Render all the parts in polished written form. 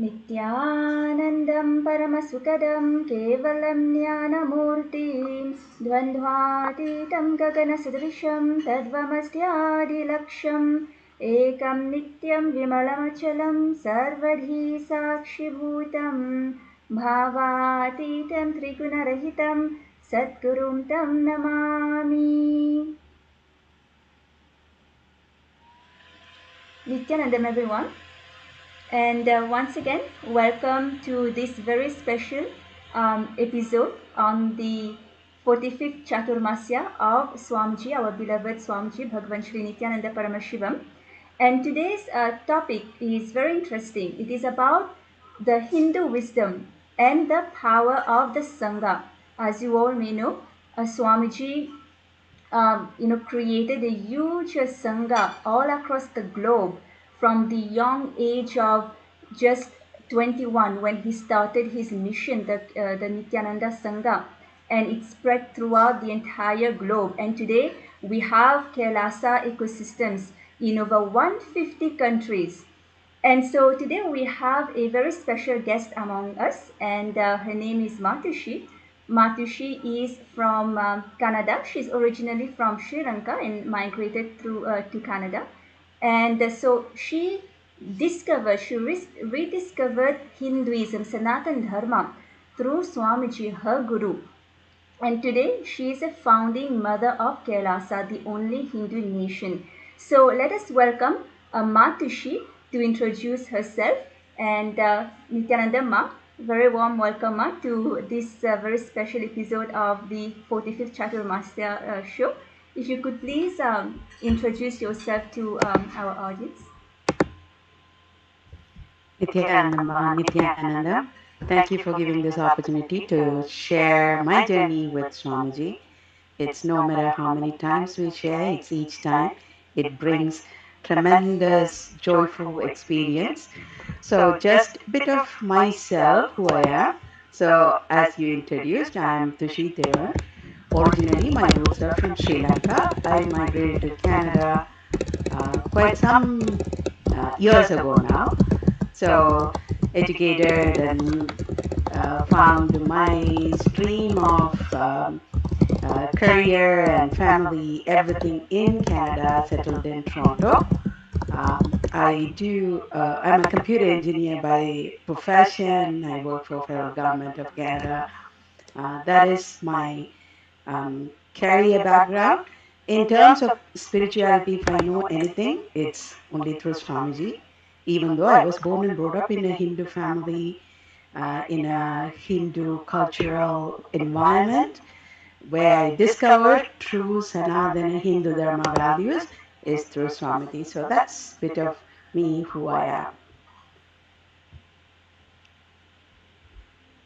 नित्यानन्दं परमसुखदं केवलं ज्ञानमूर्तिं द्वन्द्वातीतं गगनसदृशं तद्वमस्यादिलक्ष्यम् एकं नित्यं विमलमचलं सर्वधी साक्षिभूतं भावातीतं त्रिगुणरहितं सद्गुरुं तं Namami. Nityanandam everyone. And once again, welcome to this very special episode on the 45th Chaturmasya of Swamiji, our beloved Swamiji, Bhagavan Nithyananda Paramashivam. And today's topic is very interesting. It is about the Hindu wisdom and the power of the Sangha. As you all may know, Swamiji created a huge Sangha all across the globe from the young age of just 21 when he started his mission, the Nityananda Sangha, and it spread throughout the entire globe. And today we have KAILASA ecosystems in over 150 countries. And so today we have a very special guest among us, and her name is Matushi. Matushi is from Canada. She's originally from Sri Lanka and migrated to Canada. And so she rediscovered Hinduism, Sanatana Dharma, through Swamiji, her guru. And today she is a founding mother of KAILASA, the only Hindu nation. So let us welcome Matushi to introduce herself. And Nityananda Ma, very warm welcome Ma to this very special episode of the 45th Chaturmasya show. If you could please introduce yourself to our audience. Nithyananda, thank you for giving this opportunity to share my journey with Swamiji. It's no matter how many times we share, it's each time it brings tremendous joyful experience. So just a bit of myself, who I am. So as you introduced, I am Tushi Devan. Originally, my roots are from Sri Lanka. I migrated to Canada quite some years ago now. So educated and found my stream of career and family, everything in Canada, settled in Toronto. I'm a computer engineer by profession. I work for federal government of Canada. That is my career background. In terms of spirituality, if I know anything, it's only through Swamiji. Even though I was born and brought up in a Hindu family, in a Hindu cultural environment, where I discovered true Sanatana Hindu Dharma values is through Swamiji. So that's a bit of me, who I am.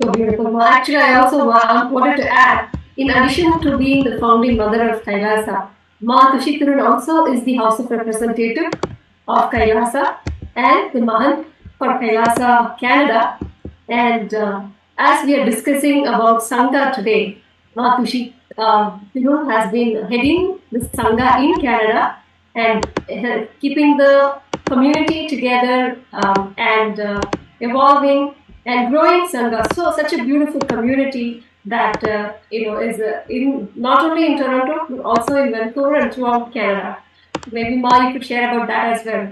So beautiful. Well, actually, I also wanted to add, in addition to being the founding mother of KAILASA, Ma Tushikuran also is the House of Representative of KAILASA and the Mahant for KAILASA Canada. And as we are discussing about Sangha today, Ma Tushi has been heading the Sangha in Canada and keeping the community together and evolving and growing Sangha. So such a beautiful community that is not only in Toronto but also in Vancouver and throughout Canada. Maybe Ma, you could share about that as well.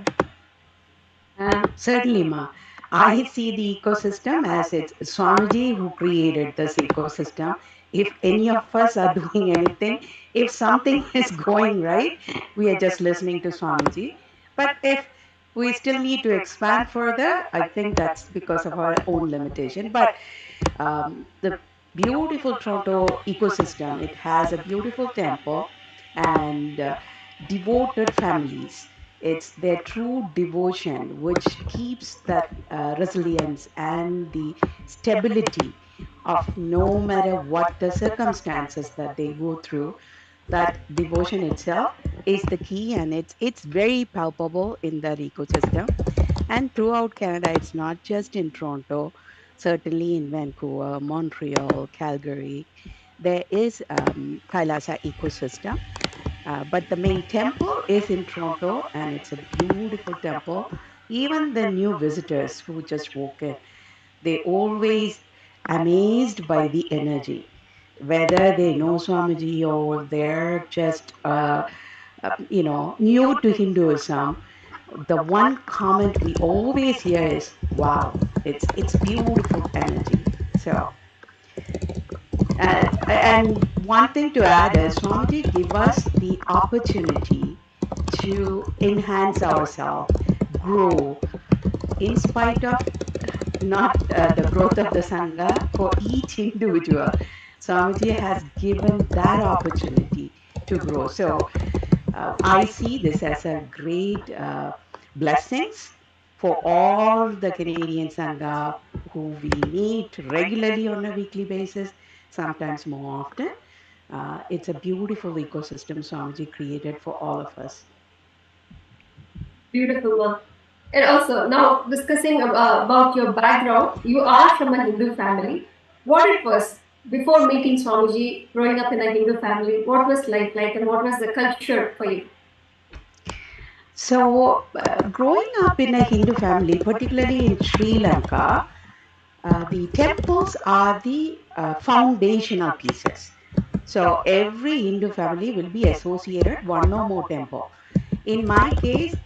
Certainly, Ma. I see the ecosystem as it's Swamiji who created this ecosystem. If any of us are doing anything, if something is going right, we are just listening to Swamiji. But if we still need to expand further, I think that's because of our own limitation. But the beautiful Toronto ecosystem, it has a beautiful temple and devoted families. It's their true devotion which keeps that resilience and the stability of no matter what the circumstances that they go through. That devotion itself is the key, and it's very palpable in that ecosystem. And throughout Canada, it's not just in Toronto, certainly in Vancouver, Montreal, Calgary, there is Kailasa ecosystem. But the main temple is in Toronto, and it's a beautiful temple. Even the new visitors who just walk in, they always amazed by the energy. Whether they know Swamiji or they're just, new to Hinduism, the one comment we always hear is, "Wow, it's beautiful energy." So, and one thing to add is Swamiji give us the opportunity to enhance ourselves, grow, in spite of not the growth of the Sangha for each individual. Swamiji has given that opportunity to grow. So I see this as a great blessings for all the Canadian Sangha who we meet regularly on a weekly basis, sometimes more often. It's a beautiful ecosystem Swamiji created for all of us. Beautiful one. And also, now discussing about your background, you are from a Hindu family. What it was before meeting Swamiji, growing up in a Hindu family, what was life like and what was the culture for you? So, growing up in a Hindu family, particularly in Sri Lanka, the temples are the foundational pieces. So every Hindu family will be associated one or more temple. In my case,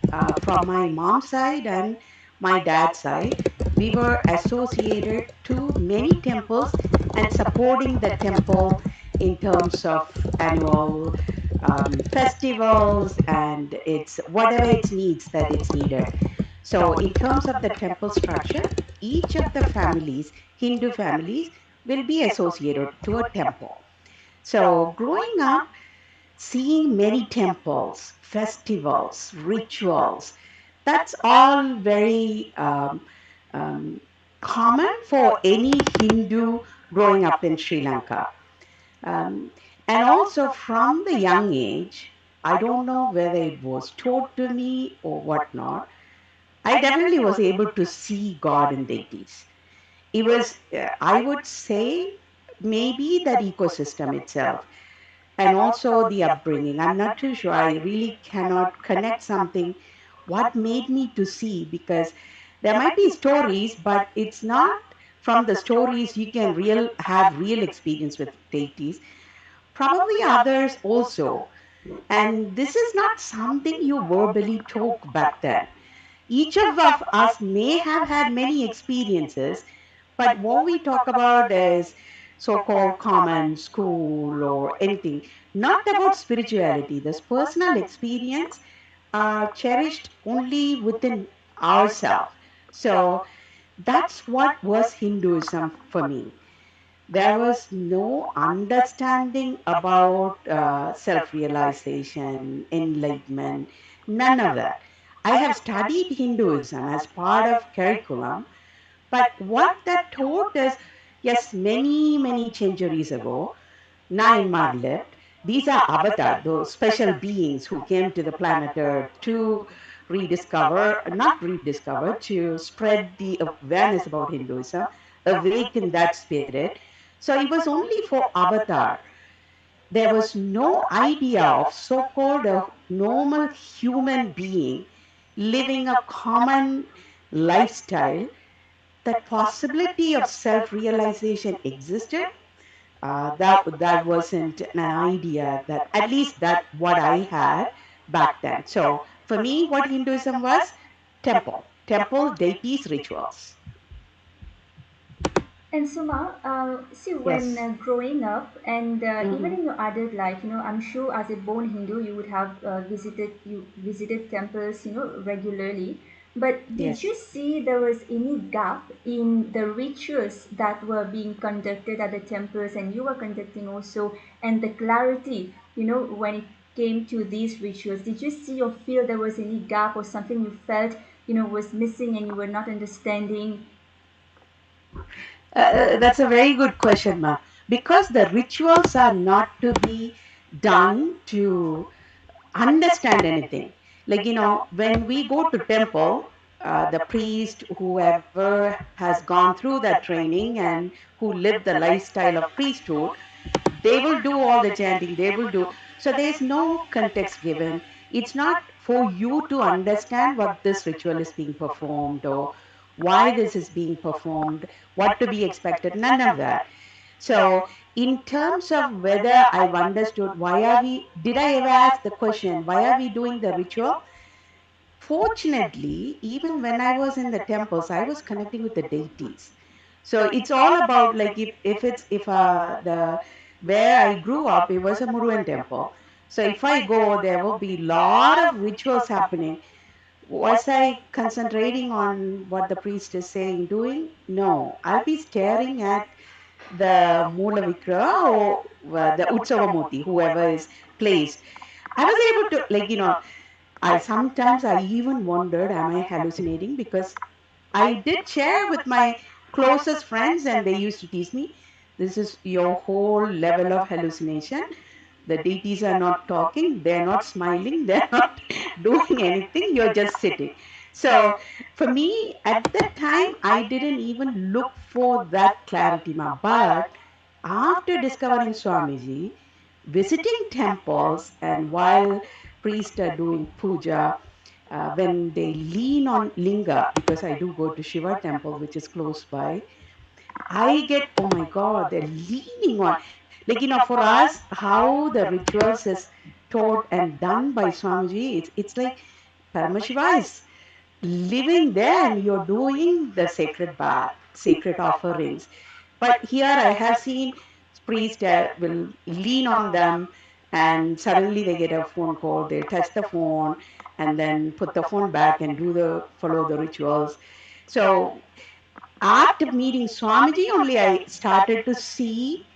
from my mom's side and my dad's side, we were associated to many temples and supporting the temple in terms of annual festivals and its whatever its needs that it's needed. So in terms of the temple structure, each of the families, Hindu families, will be associated to a temple. So growing up, seeing many temples, festivals, rituals, that's all very common for any Hindu growing up in Sri Lanka. Um, and also from the young age, I don't know whether it was taught to me or whatnot, I definitely was able to see God in deities. It was, I would say, maybe that ecosystem itself and also the upbringing. I'm not too sure. I really cannot connect something. What made me to see? Because there might be stories, but it's not from the stories you can have real experience with deities. Probably others also. And this is not something you verbally talk back then. Each of us may have had many experiences, but what we talk about is so called common school or anything, not about spirituality. This personal experience are cherished only within ourselves. So that's what was Hinduism for me. There was no understanding about self realization, enlightenment, none of that. I have studied Hinduism as part of curriculum, but what that taught is yes, many, many centuries ago, Nayanmar lived. These are avatar, those special beings who came to the planet Earth to not rediscover, to spread the awareness about Hinduism, awaken that spirit. So it was only for avatar. There was no idea of so called a normal human being living a common lifestyle. That possibility of self realization existed. That wasn't an idea that at least that what I had back then. So for me, what Hinduism was temple, deities, rituals. And Suma, see, when Yes. growing up and even Hmm. in your adult life, I'm sure as a born Hindu, you would have visited temples, regularly. But did you Yes. see there was any gap in the rituals that were being conducted at the temples and you were conducting also, and the clarity, when it came to these rituals? Did you see or feel there was any gap or something you felt, was missing and you were not understanding? That's a very good question, Ma. Because the rituals are not to be done to understand anything. Like, when we go to temple, the priest, whoever has gone through that training and who live the lifestyle of priesthood, they will do all the chanting, they will do. So there's no context given. It's not for you to understand what this ritual is being performed, or why this is being performed, what to be expected, none of that. So, in terms of whether I've understood why are we, did I ever ask the question, why are we doing the ritual? Fortunately, even when I was in the temples, I was connecting with the deities. So it's all about, like, if the where I grew up, it was a Murugan temple. So if I go, there will be a lot of rituals happening. Was I concentrating on what the priest is saying, doing? No, I'll be staring at the Mula Vikra or the Utsavamurti, whoever is placed. I was able to, like, I sometimes I even wondered, am I hallucinating? Because I did share with my closest friends, and they used to tease me, this is your whole level of hallucination. The deities are not talking, they're not smiling, they're not doing anything, you're just sitting. So for me, at that time, I didn't even look for that clarity, ma. But after discovering Swamiji, visiting temples, and while priests are doing puja, when they lean on linga, because I do go to Shiva temple, which is close by, I get, oh my God, they're leaning on. Like, for us, how the rituals is taught and done by Swamiji, it's like Paramashiva is living there and you're doing the sacred bath, sacred offerings. But here I have seen priests will lean on them, and suddenly they get a phone call, they touch the phone and then put the phone back and follow the rituals. So after meeting Swamiji, only I started to see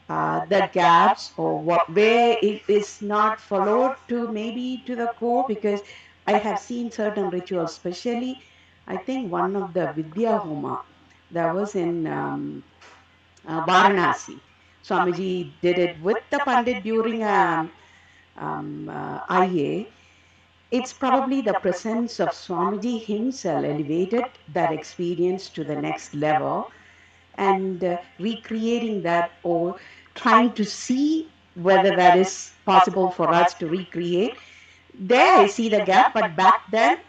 the gaps, or where it is not followed to maybe to the core, because I have seen certain rituals, especially I think one of the Vidya Homa that was in Varanasi. Swamiji did it with the Pandit during IA. It's probably the presence of Swamiji himself elevated that experience to the next level, and recreating that, or trying to see whether that is possible for us to recreate. There I see the gap, but back then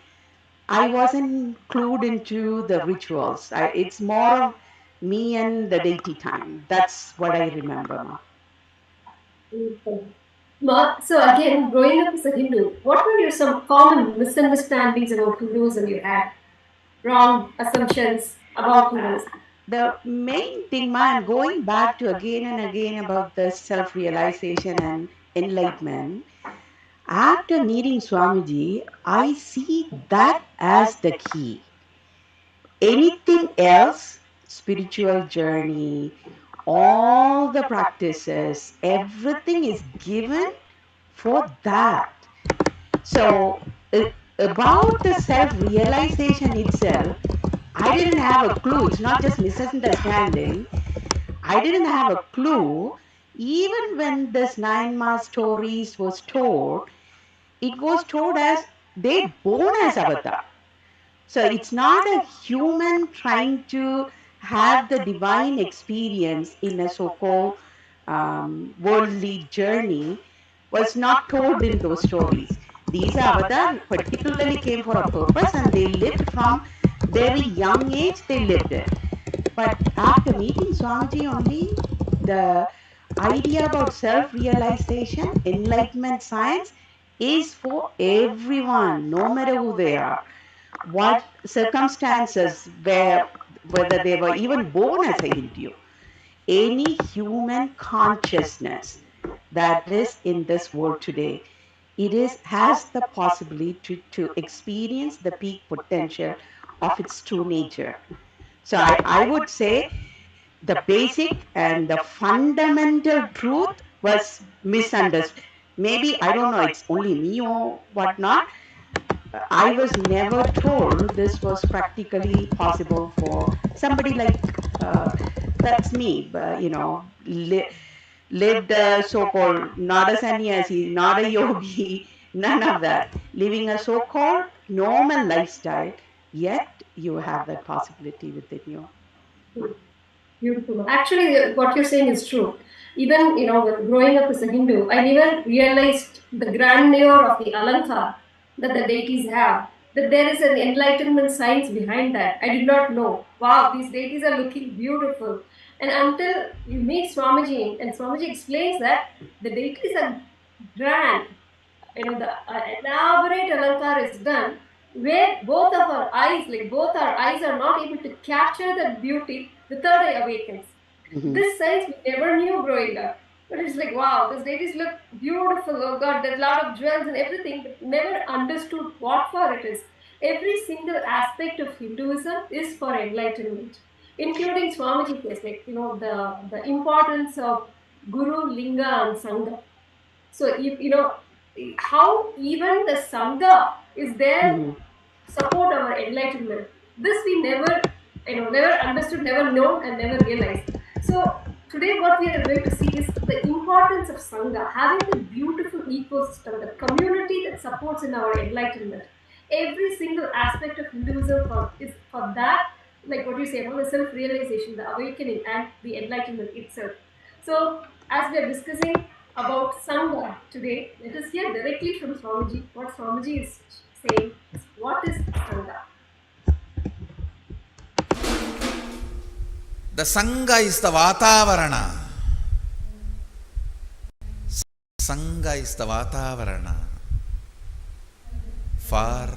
I wasn't clued into the rituals. It's more of me and the deity time. That's what I remember, Ma. Okay. So again, growing up as a Hindu, what were your some common misunderstandings about Hinduism you had? Wrong assumptions about Hinduism? The main thing, Ma, I'm going back to again and again about the self realization and enlightenment. After meeting Swamiji, I see that as the key. Anything else, spiritual journey, all the practices, everything is given for that. So, about the self realization itself, I didn't have a clue. It's not just misunderstanding. I didn't have a clue. Even when this 9 month stories was told, it was told as they born as avatar. So it's not a human trying to have the divine experience in a so-called worldly journey, was not told in those stories. These avatars particularly came for a purpose, and they lived from very young age, they lived it. But after meeting Swamiji only, the idea about self-realization, enlightenment science is for everyone, no matter who they are, what circumstances, whether they were even born as a Hindu. Any human consciousness that is in this world today, has the possibility to experience the peak potential of its true nature. So I would say the basic and the fundamental truth was misunderstood. Maybe, I don't know, it's only me or whatnot. I was never told this was practically possible for somebody like, that's me, lived a so-called, not a sannyasi, not a yogi, none of that, living a so-called normal lifestyle, yet you have that possibility within you. Beautiful. Actually, what you're saying is true. Even growing up as a Hindu, I never realized the grandeur of the Alankar. that the deities have, that there is an enlightenment science behind that. I did not know. Wow, these deities are looking beautiful. And until you meet Swamiji, and Swamiji explains that the deities are grand. The elaborate alankar is done where both of our eyes, like both our eyes are not able to capture that beauty, the third eye awakens. This science we never knew growing up. But it's like, wow, those deities look beautiful. Oh God, there's a lot of jewels and everything, but never understood what for it is. Every single aspect of Hinduism is for enlightenment, including Swamiji case, like, the importance of Guru, Linga, and Sangha. So, how even the Sangha is there to support our enlightenment. This we never understood, never known, and never realized. So, today what we are going to see is the importance of Sangha, having a beautiful ecosystem, the community that supports in our enlightenment. Every single aspect of Hinduism is for that, like what you say about the self-realization, the awakening, and the enlightenment itself. So, as we are discussing about Sangha today, let us hear directly from Swamiji what Swamiji is saying. What is Sangha? The Sangha is the Vatavarana. Sangha is the Vatavarana for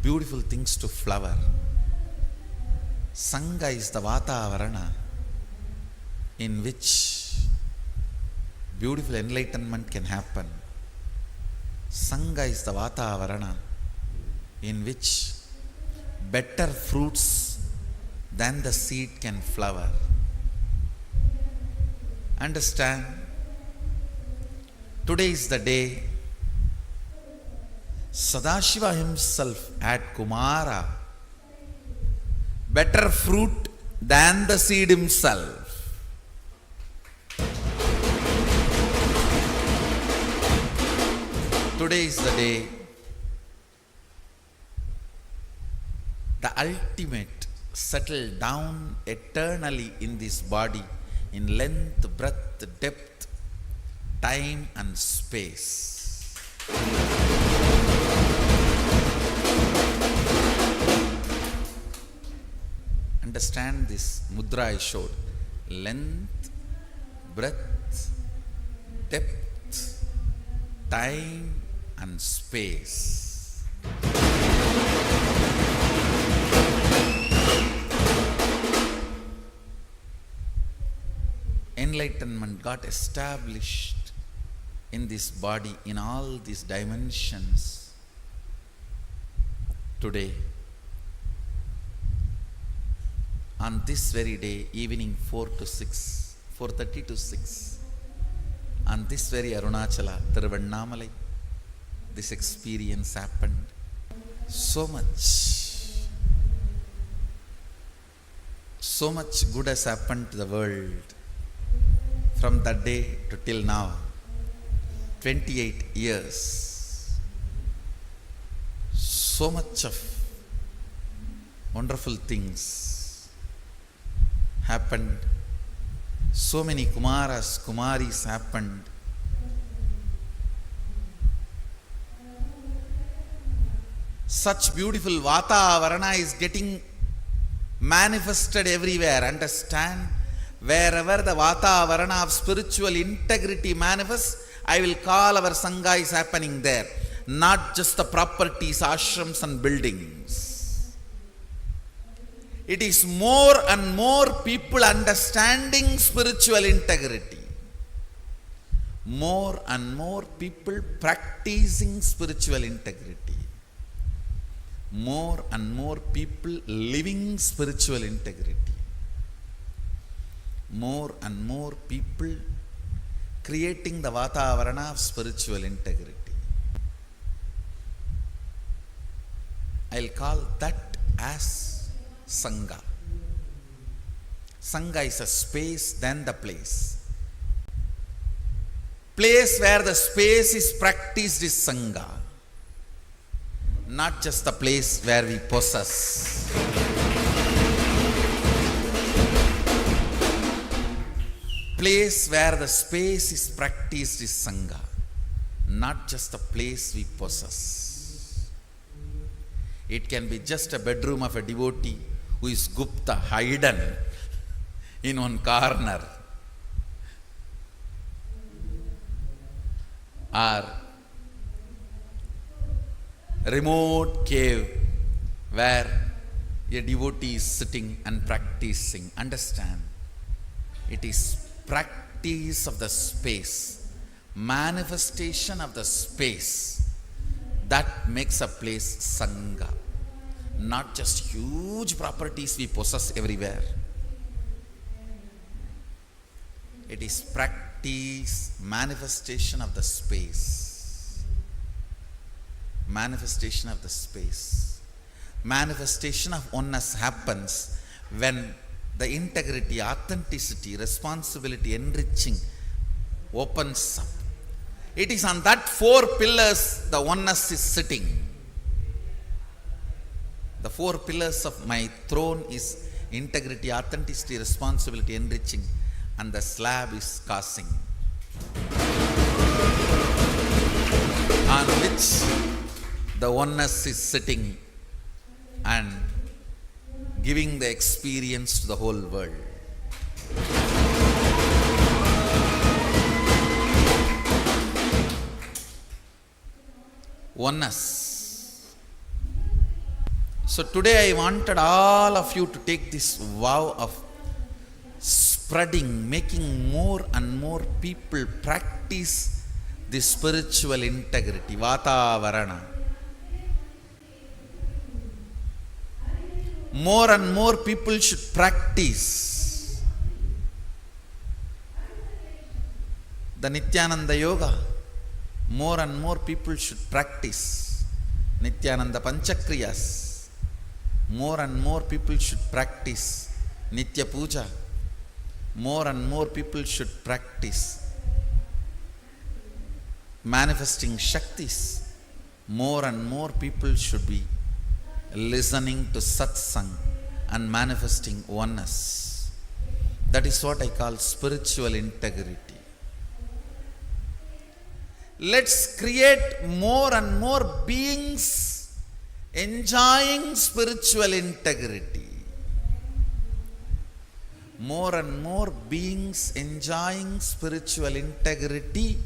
beautiful things to flower. Sangha is the Vatavarana in which beautiful enlightenment can happen. Sangha is the Vatavarana in which better fruits than the seed can flower. Understand, today is the day Sadashiva himself had Kumara, better fruit than the seed himself. Today is the day the ultimate settled down eternally in this body in length, breadth, depth, time and space. Understand this mudra I showed. Length, breadth, depth, time and space. Enlightenment got established in this body in all these dimensions. Today, on this very day, evening 4:30 to 6, on this very Arunachala, Thiruvannamalai, this experience happened. So much good has happened to the world from that day to till now, 28 years. So much of wonderful things happened. So many Kumaras, Kumaris happened. Such beautiful Vatavarana is getting manifested everywhere. Understand? Wherever the Vatavarana of spiritual integrity manifests, I will call our Sangha is happening there. Not just the properties, ashrams and buildings. It is more and more people understanding spiritual integrity. More and more people practicing spiritual integrity. More and more people living spiritual integrity. More and more people creating the Vatavarana of spiritual integrity. I'll call that as Sangha. Sangha is a space, then the place. Place where the space is practiced is Sangha. Not just the place where we possess. place where the space is practiced is Sangha, not just a place we possess. It can be just a bedroom of a devotee who is Gupta, hidden in one corner, or remote cave where a devotee is sitting and practicing. Understand, it is practice of the space, manifestation of the space, that makes a place Sangha, not just huge properties we possess everywhere. It is practice, manifestation of the space. Manifestation of the space. Manifestation of oneness happens when the integrity, authenticity, responsibility, enriching opens up. It is on that four pillars the oneness is sitting. The four pillars of my throne is integrity, authenticity, responsibility, enriching, and the slab is causing, on which the oneness is sitting and giving the experience to the whole world. Oneness. So today I wanted all of you to take this vow of spreading, making more and more people practice this spiritual integrity, Vatavarana. More and more people should practice the Nityananda Yoga. More and more people should practice Nityananda Panchakriyas. More and more people should practice Nitya Puja. More and more people should practice manifesting Shaktis. More and more people should be listening to satsang and manifesting oneness. That is what I call spiritual integrity. Let's create more and more beings enjoying spiritual integrity. More and more beings enjoying spiritual integrity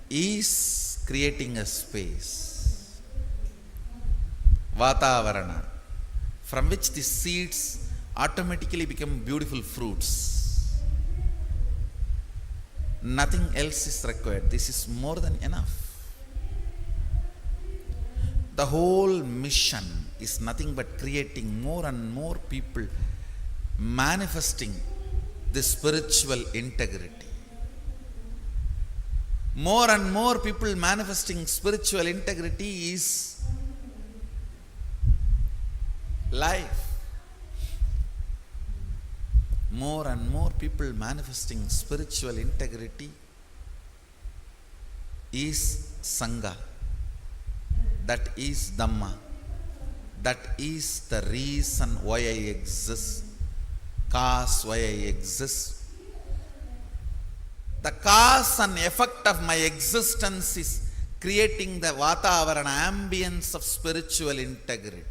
is creating a space, Vatavarana, from which the seeds automatically become beautiful fruits. Nothing else is required. This is more than enough. The whole mission is nothing but creating more and more people manifesting this spiritual integrity. More and more people manifesting spiritual integrity is life. More and more people manifesting spiritual integrity is Sangha. That is Dhamma. That is the reason why I exist, cause why I exist. The cause and effect of my existence is creating the Vatavarana, ambience of spiritual integrity.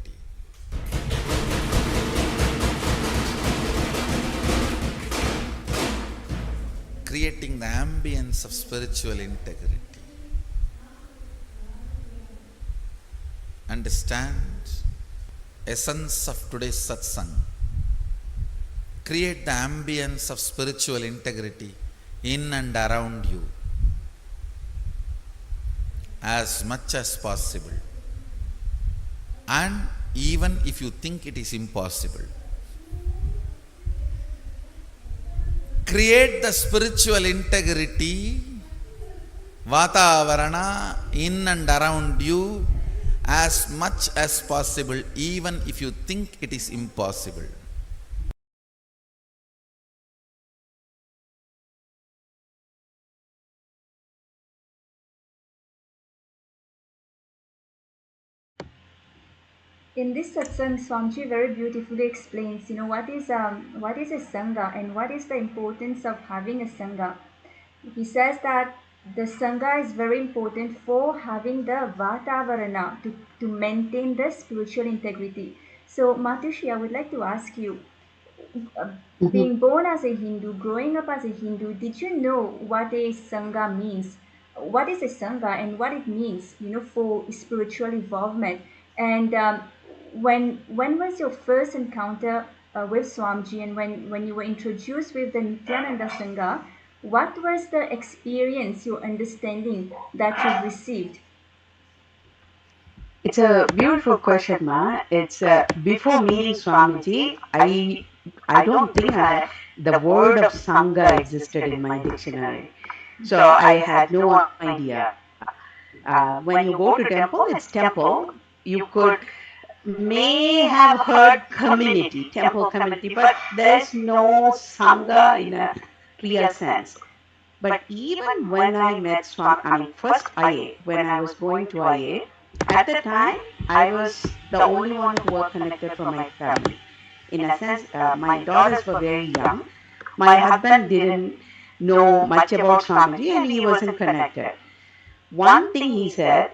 Creating the ambience of spiritual integrity. Understand essence of today's satsang. Create the ambience of spiritual integrity in and around you as much as possible. And even if you think it is impossible, create the spiritual integrity, Vatavarana, in and around you as much as possible, even if you think it is impossible. In this satsang, Swamiji very beautifully explains, what is a sangha and what is the importance of having a sangha. He says that the sangha is very important for having the vatavarana to maintain the spiritual integrity. So, Matushi, I would like to ask you, uh, Mhm. being born as a Hindu, growing up as a Hindu, did you know what a sangha means? What is a sangha and what it means, for spiritual involvement? And when was your first encounter with Swamiji, and when you were introduced with the Nityananda Sangha, what was the experience, your understanding that you've received? It's a beautiful question, Ma. It's before meeting Swamiji, I don't think the word of Sangha existed in my dictionary. So I had no idea. When you go to temple, it's temple. You could may have heard community, temple community, but there's no Sangha in a real sense. But even when I met first IA, when I was going to IA, at the time, I was the only one who were connected from my family. In a sense, my daughters were very young. My husband didn't know much about Swamiji and he wasn't connected. One thing he said,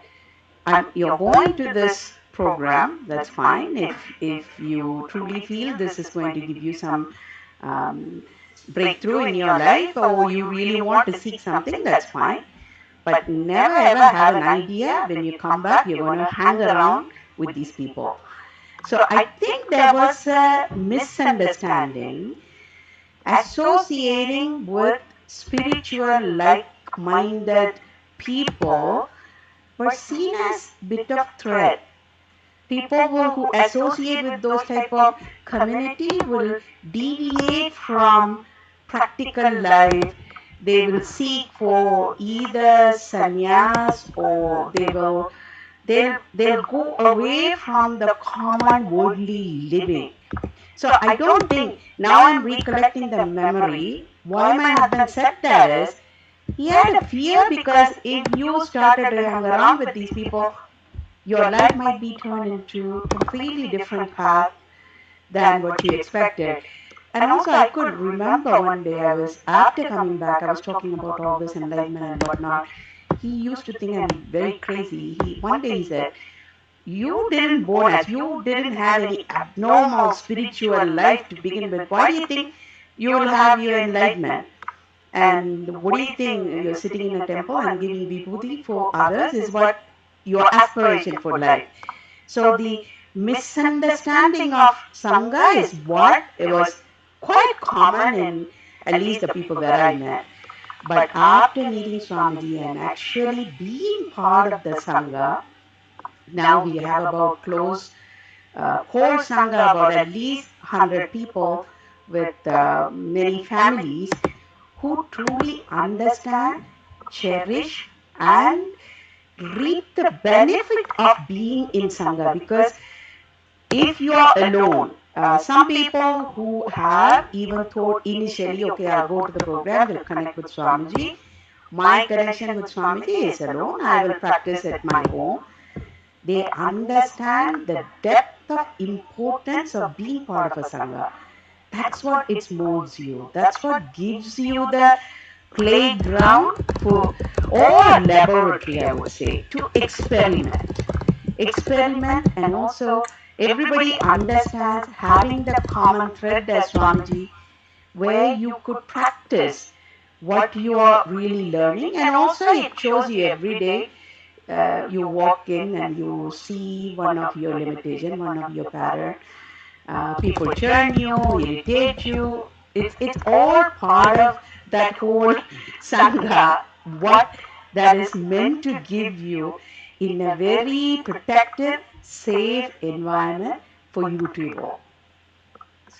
you're going to this program, that's fine. If you truly feel this is going to give you some um, breakthrough in your life or you really want to seek something, that's fine. But never ever have an idea when you come back, you're going to hang around with these people. So I think there was a misunderstanding associating with spiritual like-minded people were seen as bit of threat. People who associate with those type of community will deviate from practical life. They will seek for either sannyas or they'll go away from the common worldly living. So I don't think, now I'm recollecting the memory. Why my husband said that is he had a fear because if you started to hang around with these people, your life might be turned into completely different path than what you expected. And also I could remember one day I was after coming back, I was talking about all this enlightenment and whatnot. He used to think I'm very crazy. He one day he said, you didn't born as you didn't have any abnormal spiritual life to begin with. Why do you think you will have your enlightenment? And what do you think you're sitting in a temple and giving vibhuti for others is what your aspiration for life. So the misunderstanding of Sangha is what it was quite common in at least the people that I met. But after meeting Swamiji and actually being part of the Sangha, now we have about close core Sangha, about at least 100 people with many families who truly understand, cherish, and reap the benefit of being in Sangha. Because if you are alone, some people who have even thought initially, okay, I'll go to the program, will connect with Swamiji. My connection with Swamiji is alone. I will practice at my home. They understand the depth of importance of being part of a Sangha. That's what it molds you. That's what gives you the playground for, or laboratory, I would say, to experiment. Experiment, and also everybody understands having the common thread as Swamiji, where you could practice what you are really learning, and also it shows you every day. You walk in and you see one of your limitation, one of your pattern. People churn you, irritate you. It's all part of that whole sangha. What that is meant to give you in a very protected, safe environment for you to evolve.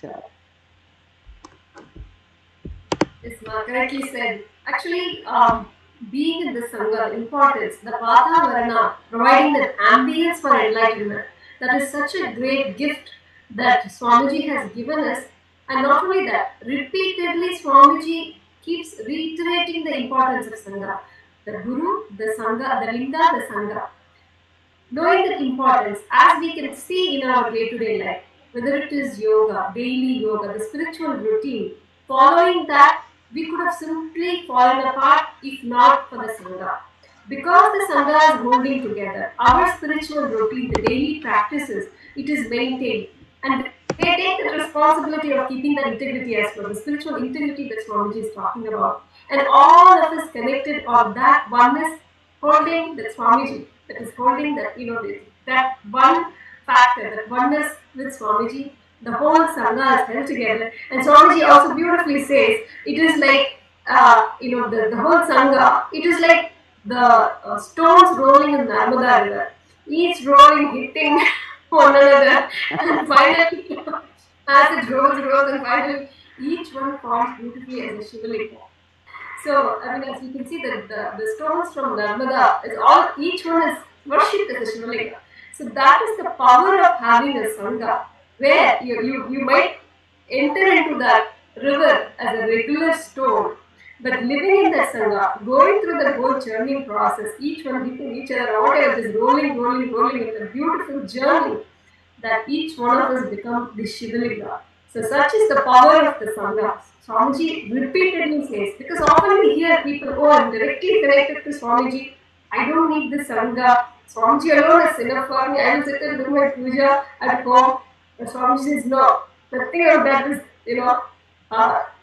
So. Yes, Ma, correctly said. Actually, being in the Sangha, the importance, the Vatavarana, providing that ambience for enlightenment, that is such a great gift that Swamiji has given us. And not only that, repeatedly Swamiji keeps reiterating the importance of Sangha. The Guru, the Sangha, the Linga, the Sangha. Knowing that importance, as we can see in our day-to-day life, whether it is yoga, daily yoga, the spiritual routine, following that, we could have simply fallen apart if not for the Sangha. Because the Sangha is holding together our spiritual routine, the daily practices, it is maintained. And they take that responsibility of keeping that integrity as well, the spiritual integrity that Swamiji is talking about. And all of us connected or that oneness holding that Swamiji, that is holding that, that one factor, that oneness with Swamiji, the whole Sangha is held together. And Swamiji also beautifully says, it is like, the whole Sangha, it is like the stones rolling in Narmada river, each rolling hitting one another, and finally, as it rolls, and finally, each one forms beautifully as a Shivalinga. So, I mean, as you can see, the stones from Narmada is all, each one is worshipped as a Shivalinga. So that is the power of having a Sangha, where you might enter into that river as a regular stone, but living in that Sangha, going through that whole churning process, each one hitting each other, or whatever, just rolling, it's a beautiful journey that each one of us become the Shivalinga. So such is the power of the Sangha. Swamiji repeatedly says, because often we hear people, oh, I'm directly connected to Swamiji, I don't need the Sangha, Swamiji alone is enough for me, I will sit and do my puja at home. And Swamiji says, no, nothing of that is,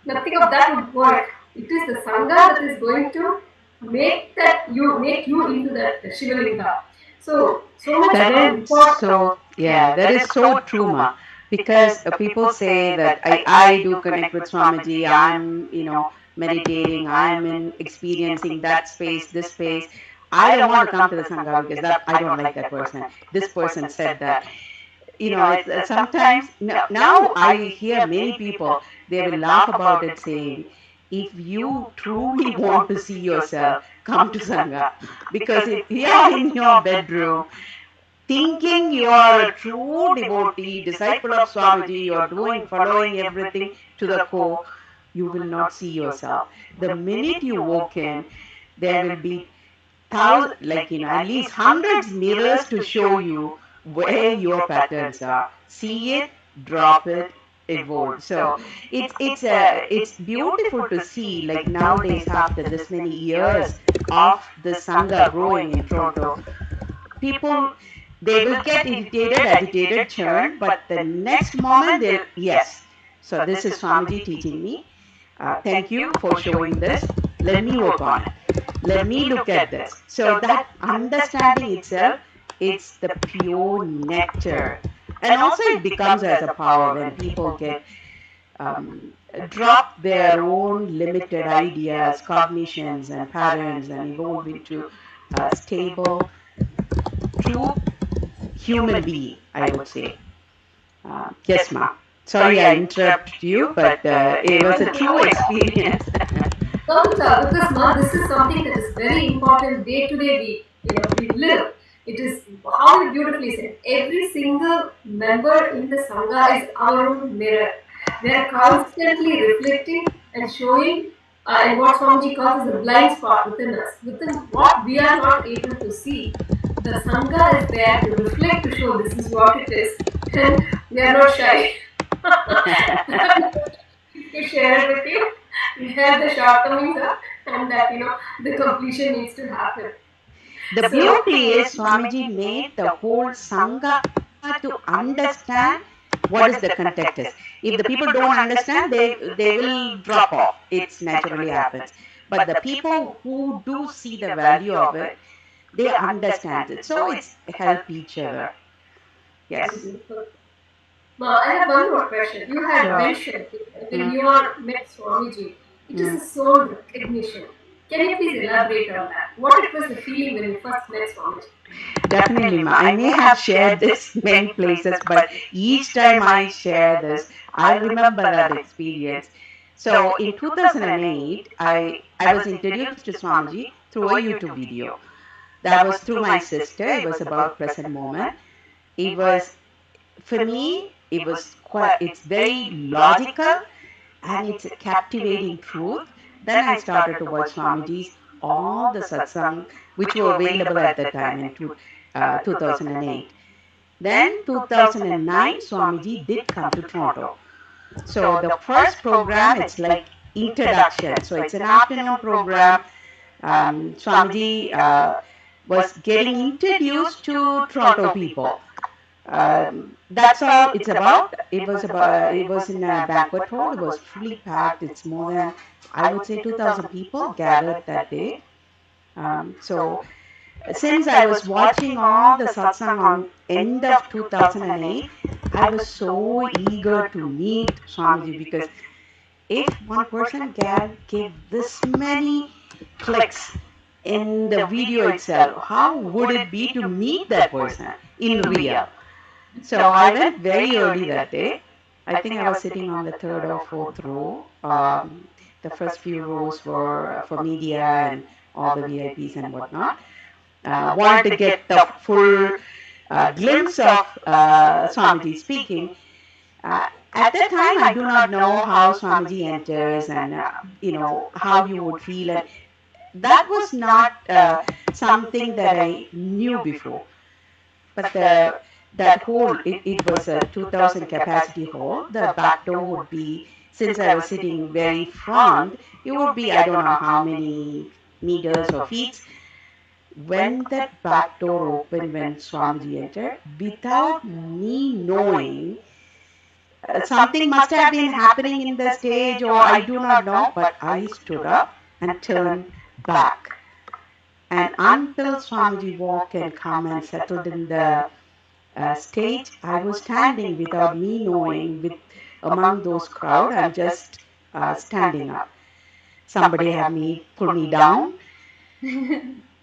nothing of that would work. It is the Sangha that is going to make you into that Shivalinga. So much That is important. so, yeah, that is so true, Ma. Because people say that I do connect with Swamiji, I'm, meditating, I'm in experiencing that space, this space. I don't want to come to the Sangha because that I don't like that person. This person said that. It's sometimes now I hear many people, they will laugh about it saying, if you truly want to see yourself, come to Sangha. Because if you are in your bedroom thinking you are a true devotee, disciple of Swamiji, you're doing, following everything to the core, you will not see yourself. The minute you walk in, there will be thousands, like, at least hundreds mirrors to show you where your patterns are. See it, drop it, evolve. So it's beautiful to see, like nowadays after this many years of the Sangha growing in Toronto, people, they will get irritated, agitated, churn, but the next moment they'll, yes. So this is Swamiji teaching me. Thank you for showing this. Let me work on it. Let me look at this. So that understanding itself, it's the pure nectar. And also it becomes as a power when people get um, drop their own limited ideas, cognitions, and patterns and evolve into a stable, true human being, I would say. Yes, Ma. Sorry I interrupted you, but it was a true experience. Not at all, because ma, this is something that is very important day to day. We live. It is how you beautifully said. Every single member in the sangha is our own mirror. We are constantly reflecting and showing, and what Swamiji calls as the blind spot within us, within what we are not able to see. The sangha is there to reflect, to show this is what it is, and we are not shy. To share it with you. We have the shortcomings are, and that the completion needs to happen. The beauty is Swamiji made the whole Sangha to understand what is the context is. If the people don't understand, they will drop off. It's naturally happens. But the people who do see the value of it, they understand it. So it's help each other. Yes. Beautiful. Ma, I have one more question. You had Sure. mentioned when you are met Swamiji, it is a soul recognition. Can you please elaborate on that? What it was the feeling when you first met Swamiji? Definitely, Ma. I may have shared this many places, but each time I share this, I remember that experience. So in 2008, I was introduced to Swamiji through a YouTube video. That was through my sister. It was about present moment. It was, for me, it was quite, it's very logical and it's a captivating truth. Then I started to watch Swamiji's all the satsang which were available at the time in 2008. Then 2009, Swamiji did come to Toronto. So the first program, it's like introduction. So it's an afternoon program. Swamiji was getting introduced to Toronto people. That's all it's about. It was in a banquet hall. It was fully packed. It's more than, I would say, 2,000 people gathered that day. So since I was watching all the satsang on end of 2008, I was so eager to meet Swamiji, because if one person gave this many clicks in the video itself, how would it be to meet that person in real? So I went very early that day. I think I was sitting on the third or fourth row. The first few rows were for media and all the VIPs and whatnot. Wanted to get the full glimpse of Swamiji speaking. At that time, I do not know how Swamiji enters and how you would feel, and that was not something that I knew before. But that hall, it was a 2,000 capacity hall. The back door would be, since I was sitting very front, it would be, I don't know how many meters or feet. When that back door opened, when Swamiji entered, without me knowing, something must have been happening in the stage, or I do not know, but I stood up and turned back. And until Swamiji walked and come and settled in the stage, I was standing without me knowing, with among those crowd. I'm just standing up. Somebody have me pull me down.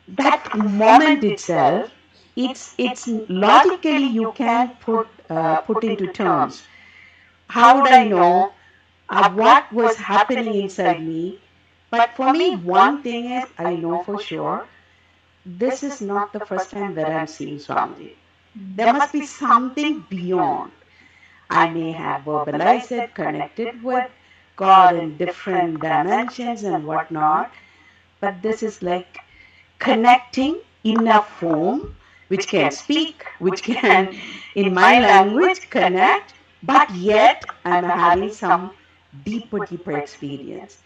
That moment itself, it's logically you can put into terms. How would I know what was happening inside me? But for me, one thing is I know for sure, this is not the first time that I'm seeing Swamiji. There must be something beyond. I may have verbalized it, connected with God in different dimensions and whatnot, but this is like connecting in a form which can speak, which can, in my language, connect, but yet I'm having some deeper experience.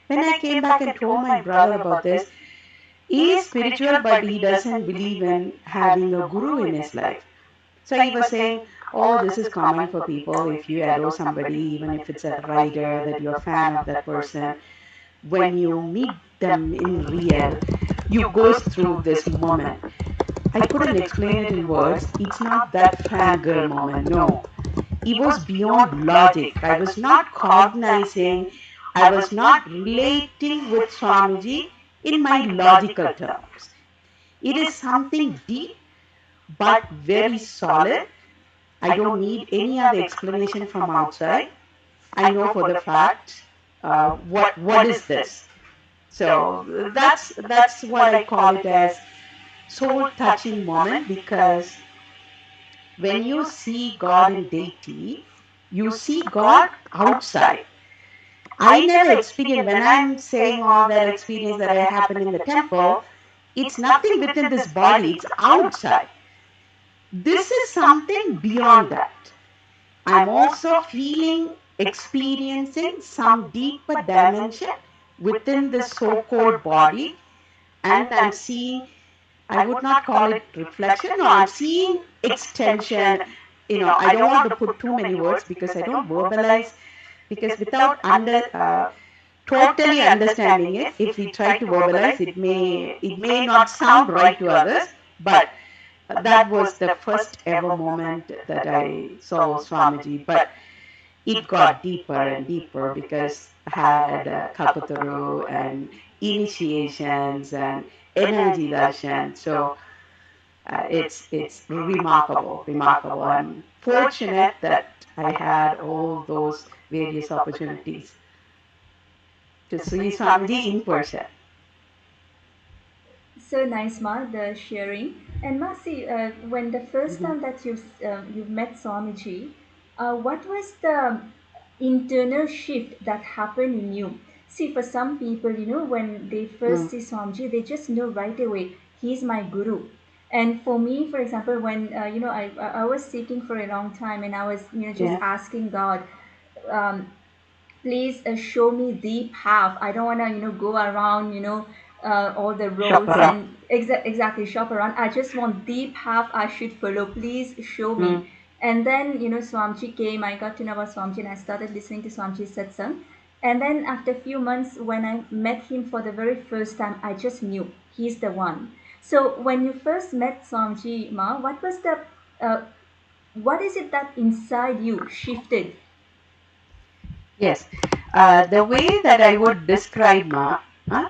When I came back and told my brother about this, he is spiritual, but he doesn't believe in having a guru in his life. So he was saying, oh, this is common for people. If you adore somebody, even if it's a writer, that you're a fan of that person, when you meet them in real, you go through this moment. I couldn't explain it in words. It's not that fangirl moment, no. It was beyond logic. I was not cognizing, I was not relating with Swamiji in my logical terms. It is something deep but very solid. I don't need any other explanation from outside. I know for the fact what is this. So that's what I call it as soul touching moment, because when you see God in deity, you see God outside. I never experienced, when I'm saying all that experience that I happened in the temple, it's nothing within this body, it's outside. This is something beyond that. I'm also feeling, experiencing some deeper dimension within this so called body, and I'm seeing, I would not call it reflection, no, I'm seeing extension. I don't want to put too many words because I don't verbalize, because without totally understanding it, if we try to verbalize, it may not sound right to others, but that was the first ever moment that I saw Swamiji. But it got deeper and deeper because I had Kalpataru and initiations and energy darshan. So it's remarkable, remarkable. I'm fortunate that I had all those various opportunities to see Swamiji in person. So nice, Ma, the sharing. And Ma, see, when the first Mhm. time that you met Swamiji, what was the internal shift that happened in you? See, for some people, when they first Mm. see Swamiji, they just know right away, he's my guru. And for me, for example, when I was seeking for a long time, and I was just Yeah. asking God, um, please show me the path. I don't want to go around all the Shop roads around. and exactly shop around. I just want the path I should follow. Please show Mm. me. And then Swamiji came. I got to know about Swamiji, and I started listening to Swamiji's satsang. And then after a few months, when I met him for the very first time, I just knew he's the one. So when you first met Swamiji, Ma, what was the what is it that inside you shifted? Yes. The way that I would describe Ma, huh?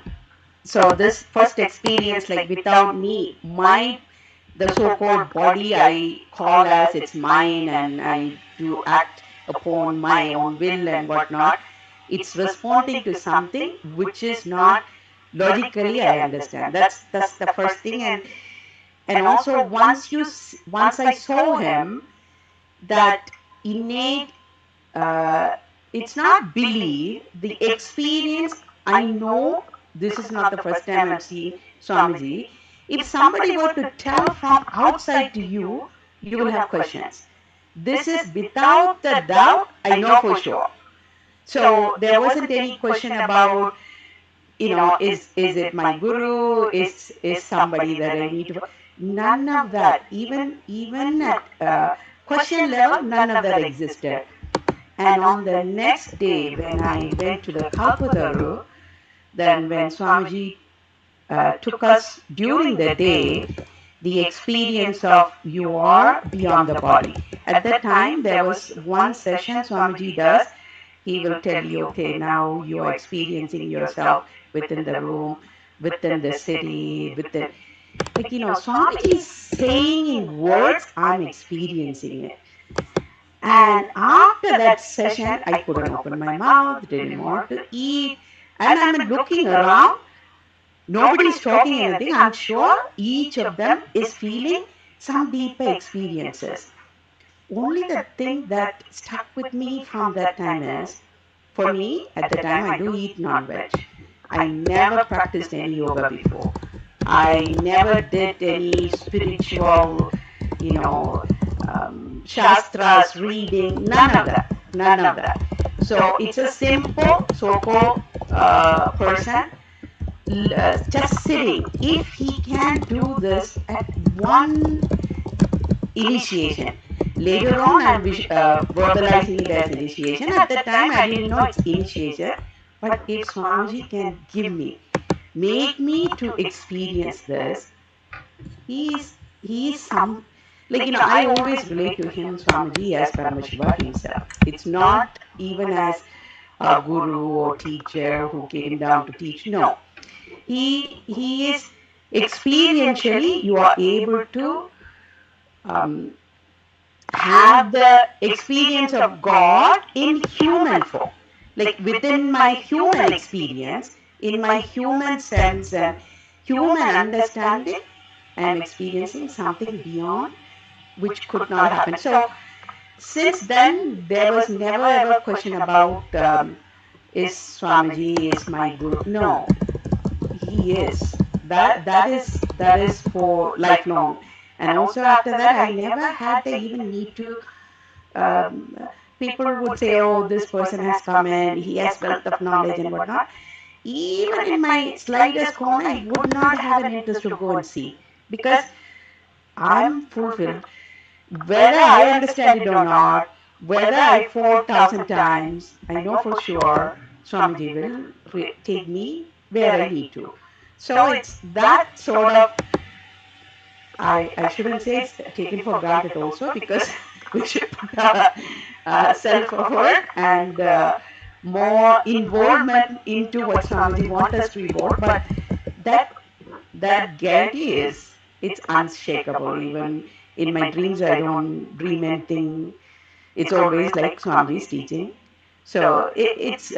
So this first experience, like without me, my the so-called body I call as it's mine, and I do act upon my own will and whatnot. It's responding to something which is not logically I understand. That's the first thing, and also once I saw him, that innate, uh, it's not belief, the experience. I know this is not the first time I'm seeing Swamiji. If somebody were to tell from outside to you, you will have questions. This is without the doubt, I know for sure. So there wasn't any question about, is it my guru? Is somebody that I need to? None of that. Even at question level, none of that existed. And on the next day, when I went to the Kalpataru, then when Swamiji took us during the day, the experience of you are beyond the body. At that time, there was one session Swamiji does. He will tell you, okay, now you are experiencing yourself within the room, within the city, within, like, Swamiji is saying in words, I'm experiencing it. And after that session, I couldn't open my mouth, didn't want to eat. And I'm looking around, nobody's talking anything. I'm sure each of them is feeling some deeper experiences. Only the thing that stuck with me from that time is, for me, at the time, I do eat non veg. I never practiced any yoga before. I never did any spiritual, you know, shastras, reading, none of that. None of that. So it's a simple so called person just sitting. If he can do this at one initiation, later on I'm verbalizing it as initiation. At that time, I didn't know it's initiation. But if Swamiji can give me, make me to experience this, he is some, like, I always relate to him, Swamiji, as Paramashiva himself. It's not even as a guru or teacher who came down to teach. No, he is experientially, you are able to um, have the experience of God in human form. Like within my human experience, in my human sense and human understanding, I am experiencing something beyond which could not happen. So since then, there was never ever question about is Swamiji is my guru. No, he is. That is for lifelong. And also after that, I never had the even need to. Um, People would say, "Oh, this person has come in. He has wealth of knowledge and whatnot." Even in my slightest corner, I would not have an interest to go and see, because I'm fulfilled. Whether I understand it or not, whether I fall 1,000 times, I know for sure Swamiji will take me where I need to. So it's that sort of, I shouldn't say it's taken for granted also, because we should put self effort and more involvement into what Swamiji wants us to evolve. But that that guarantee is, it's unshakable. Even in my dreams, I don't dream anything. It's always like Swamiji's teaching. So it's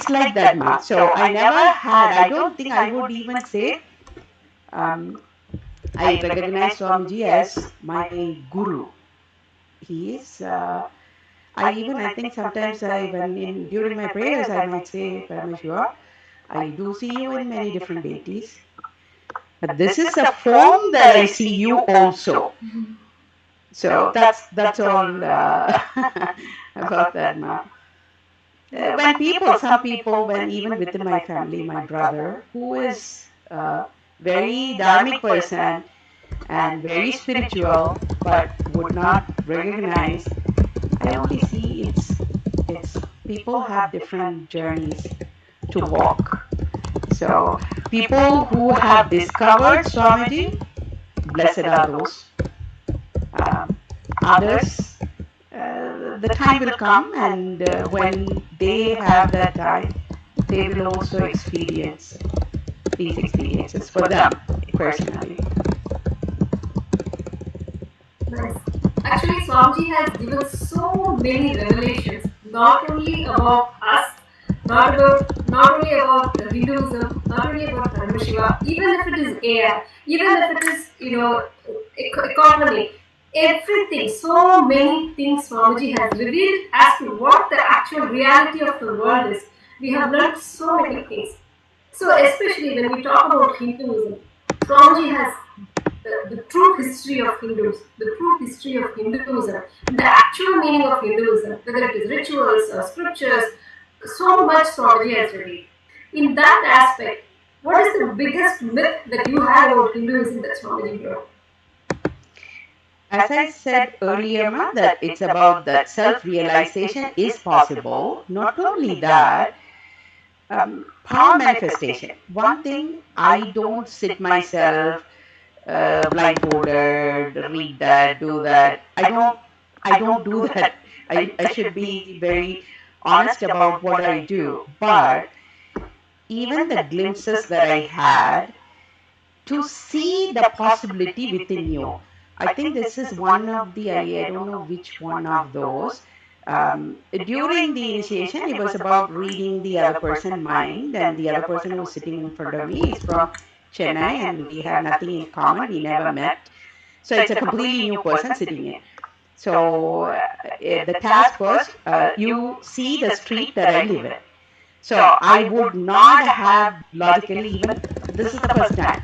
like that, ma. So I never had. I don't think I would even say um, I recognize Swamiji as my guru. He is. I think sometimes when in during my prayers I might say, Paramashiva, I do see you in many different deities. This is a form that I see you also. So that's all about that, ma. When people, some people, when even within my family, my brother, who is a very dharmic person and very spiritual, but would not recognize, I only see it's people have different journeys to walk. So people who have discovered Swamiji, blessed are those. Um, Others, the time will come, and when they have that time, they will also experience these experiences for them personally. Nice. Actually, Swamiji has given so many revelations, not only about us, not only about Hinduism, not only about Paramashiva, even if it is AI, even if it is economy, everything. So many things Swamiji has revealed as to what the actual reality of the world is. We have learned so many things. So, especially when we talk about Hinduism, Swamiji has the true history of Hindus, the true history of Hinduism, and the actual meaning of Hinduism, whether it is rituals or scriptures, so much Swamiji has revealed. In that aspect, what is the biggest myth that you had about Hinduism that Swamiji broke? As I said earlier, ma, that it's about that self-realization is possible. Not only that, power manifestation. One thing, I don't sit myself blindfolded, read that, do that. I don't do that. I should be very honest about what I do. But even the glimpses that I had, to see the possibility within you. I think this is one of the, I don't know which one of those. During the initiation, it was about reading the other person's mind, and the other person who was sitting in front of me is from Chennai, and we have nothing in common. We never met. So it's a completely new person sitting in. So the task was you see the street that I live in. So I would not have logically even, this is the first time.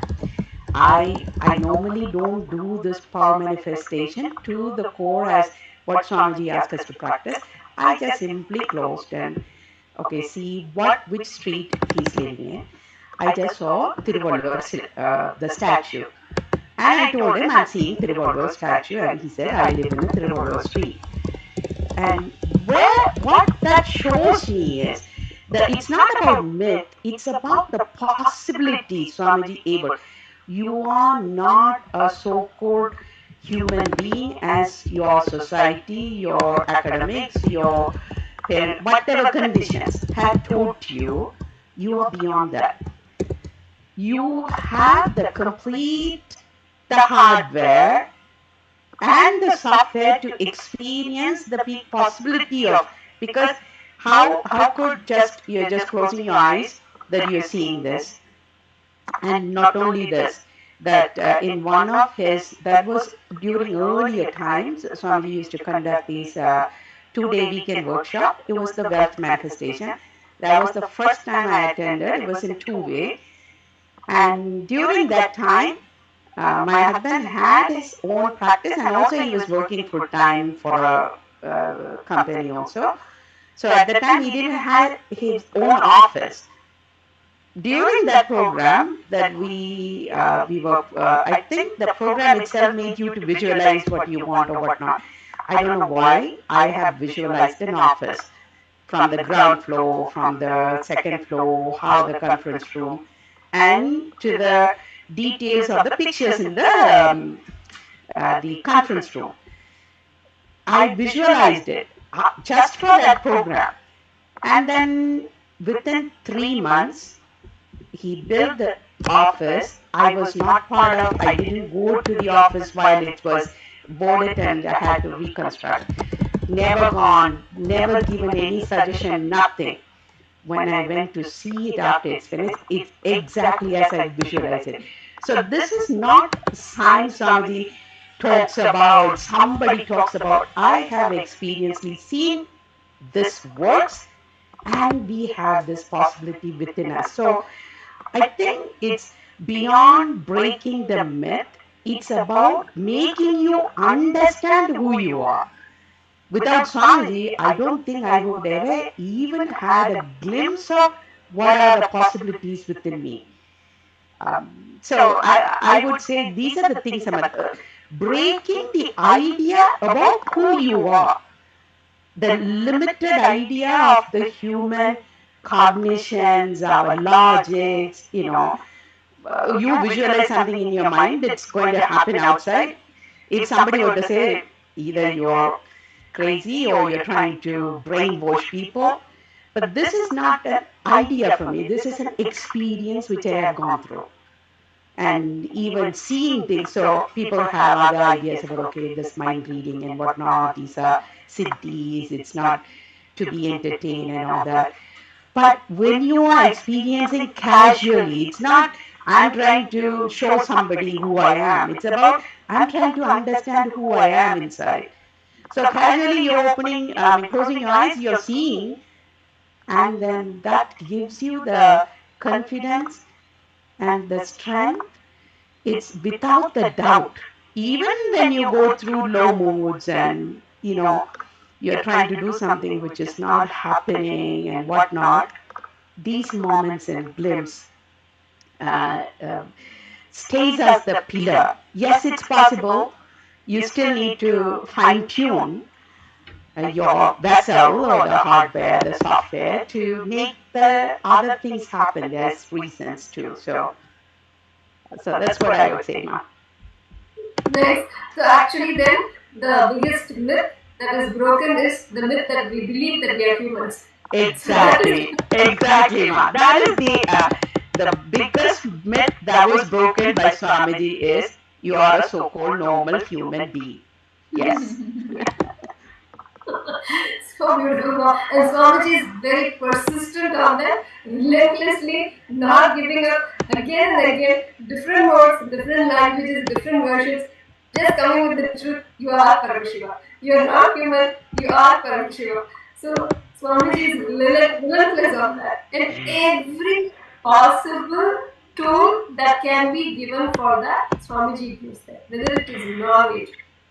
I normally don't do this power manifestation to the core as what Swamiji asked us to practice. I just simply closed and okay, see which street he's living in. I just saw Tiruvalluvar, the statue. And I told him I'm seeing Tiruvalluvar statue, and he said I live in a Tiruvalluvar street. And what that shows me is that it's not about myth, it's about the possibility Swamiji able. You are not a so-called human being as your society, your academics, your parent, whatever conditions have taught you, you are beyond that. You have the complete, the hardware and the software to experience the peak possibility of, because how could just you're just closing your eyes that you're seeing this. And not only this, that in one of his, that was during earlier times, Swamiji used to conduct these 2-day weekend workshop. It was the wealth manifestation. That was the first time I attended. It was in 2-way. And during that time, my husband had his own practice, and also he was working full time for a company also. So at the time, he didn't have his own office. During that program that we were, I think the program itself made you to visualize what you want or whatnot. I don't know why I have visualized an office from the ground floor, from the second floor, how the conference room, and to the details of the pictures in the conference room. I visualized it just for that program. And then within 3 months, he built the office. I was not part of, I didn't go to the office while it was boarded and I had to reconstruct. Never gone, never given any suggestion, nothing. When I went to see it after it's finished, it's exactly as I visualized it. So this is not science Swamiji talks about, somebody talks about. I have experienced, seen this works, and we have this possibility within us. So I think it's beyond breaking the myth, it's about making you understand who you are. Without Swamiji, I don't think I would ever even had a glimpse of what are the possibilities within me. So I would say these are the things about breaking the idea about who you are, the limited idea of the human cognitions, our logics, you visualize something in your mind, it's going to happen outside. If somebody were to say either you're crazy or you're trying to brainwash people, but this is not an idea for me. This is an experience which I have gone through. And even seeing things, so people have other ideas about, okay, this mind reading and whatnot, these are siddhis, it's not to be entertained and all that. But when you are experiencing casually, it's not I'm trying to show somebody who I am. It's about I'm trying to understand who I am inside. So casually you're opening, closing your eyes, you're seeing, and then that gives you the confidence and the strength. It's without the doubt. Even when you go through low moods and, you're trying to do something which is not happening and whatnot, these moments and glimpse uh, uh, stays as the pillar. Yes, it's possible. You still need to fine tune your vessel or the hardware, the software to make the other things happen. There's reasons too. So that's what I would say, Ma. Nice. So actually, then the biggest myth that is broken is the myth that we believe that we are humans. So that is Exactly, exactly, Ma. That is the biggest myth that was broken by Swamiji is you are a so-called normal human being. Yes. so beautiful. And Swamiji is very persistent on that, relentlessly not giving up again and again, different modes, different languages, different versions, just coming with the truth. You are Paramashiva. You are not human, you are Paramashiva. So Swamiji is relentless on that. And every possible tool that can be given for that, Swamiji gives that. Whether it is knowledge,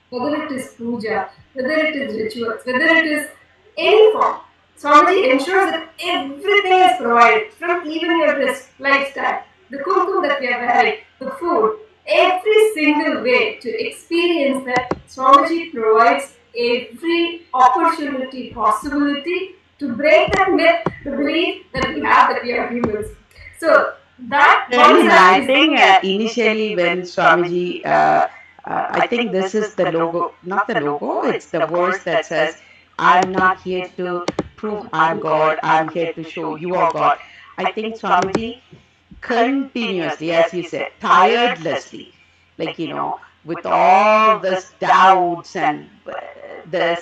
whether it is puja, whether it is rituals, whether it is any form. Swamiji ensures that everything is provided, from even your dress, lifestyle, the kumkum that we are wearing, the food, every single way to experience that. Swamiji provides every opportunity, possibility to break that myth, the belief that we have that we are humans. So that Really, Ma, concept I is think initially when Swamiji, I think this is the logo, not the logo, it's the verse that says, I'm not here to prove I'm God, I'm here to show you are God. I think Swamiji continuously, as you said, tirelessly, like, with all this doubts and the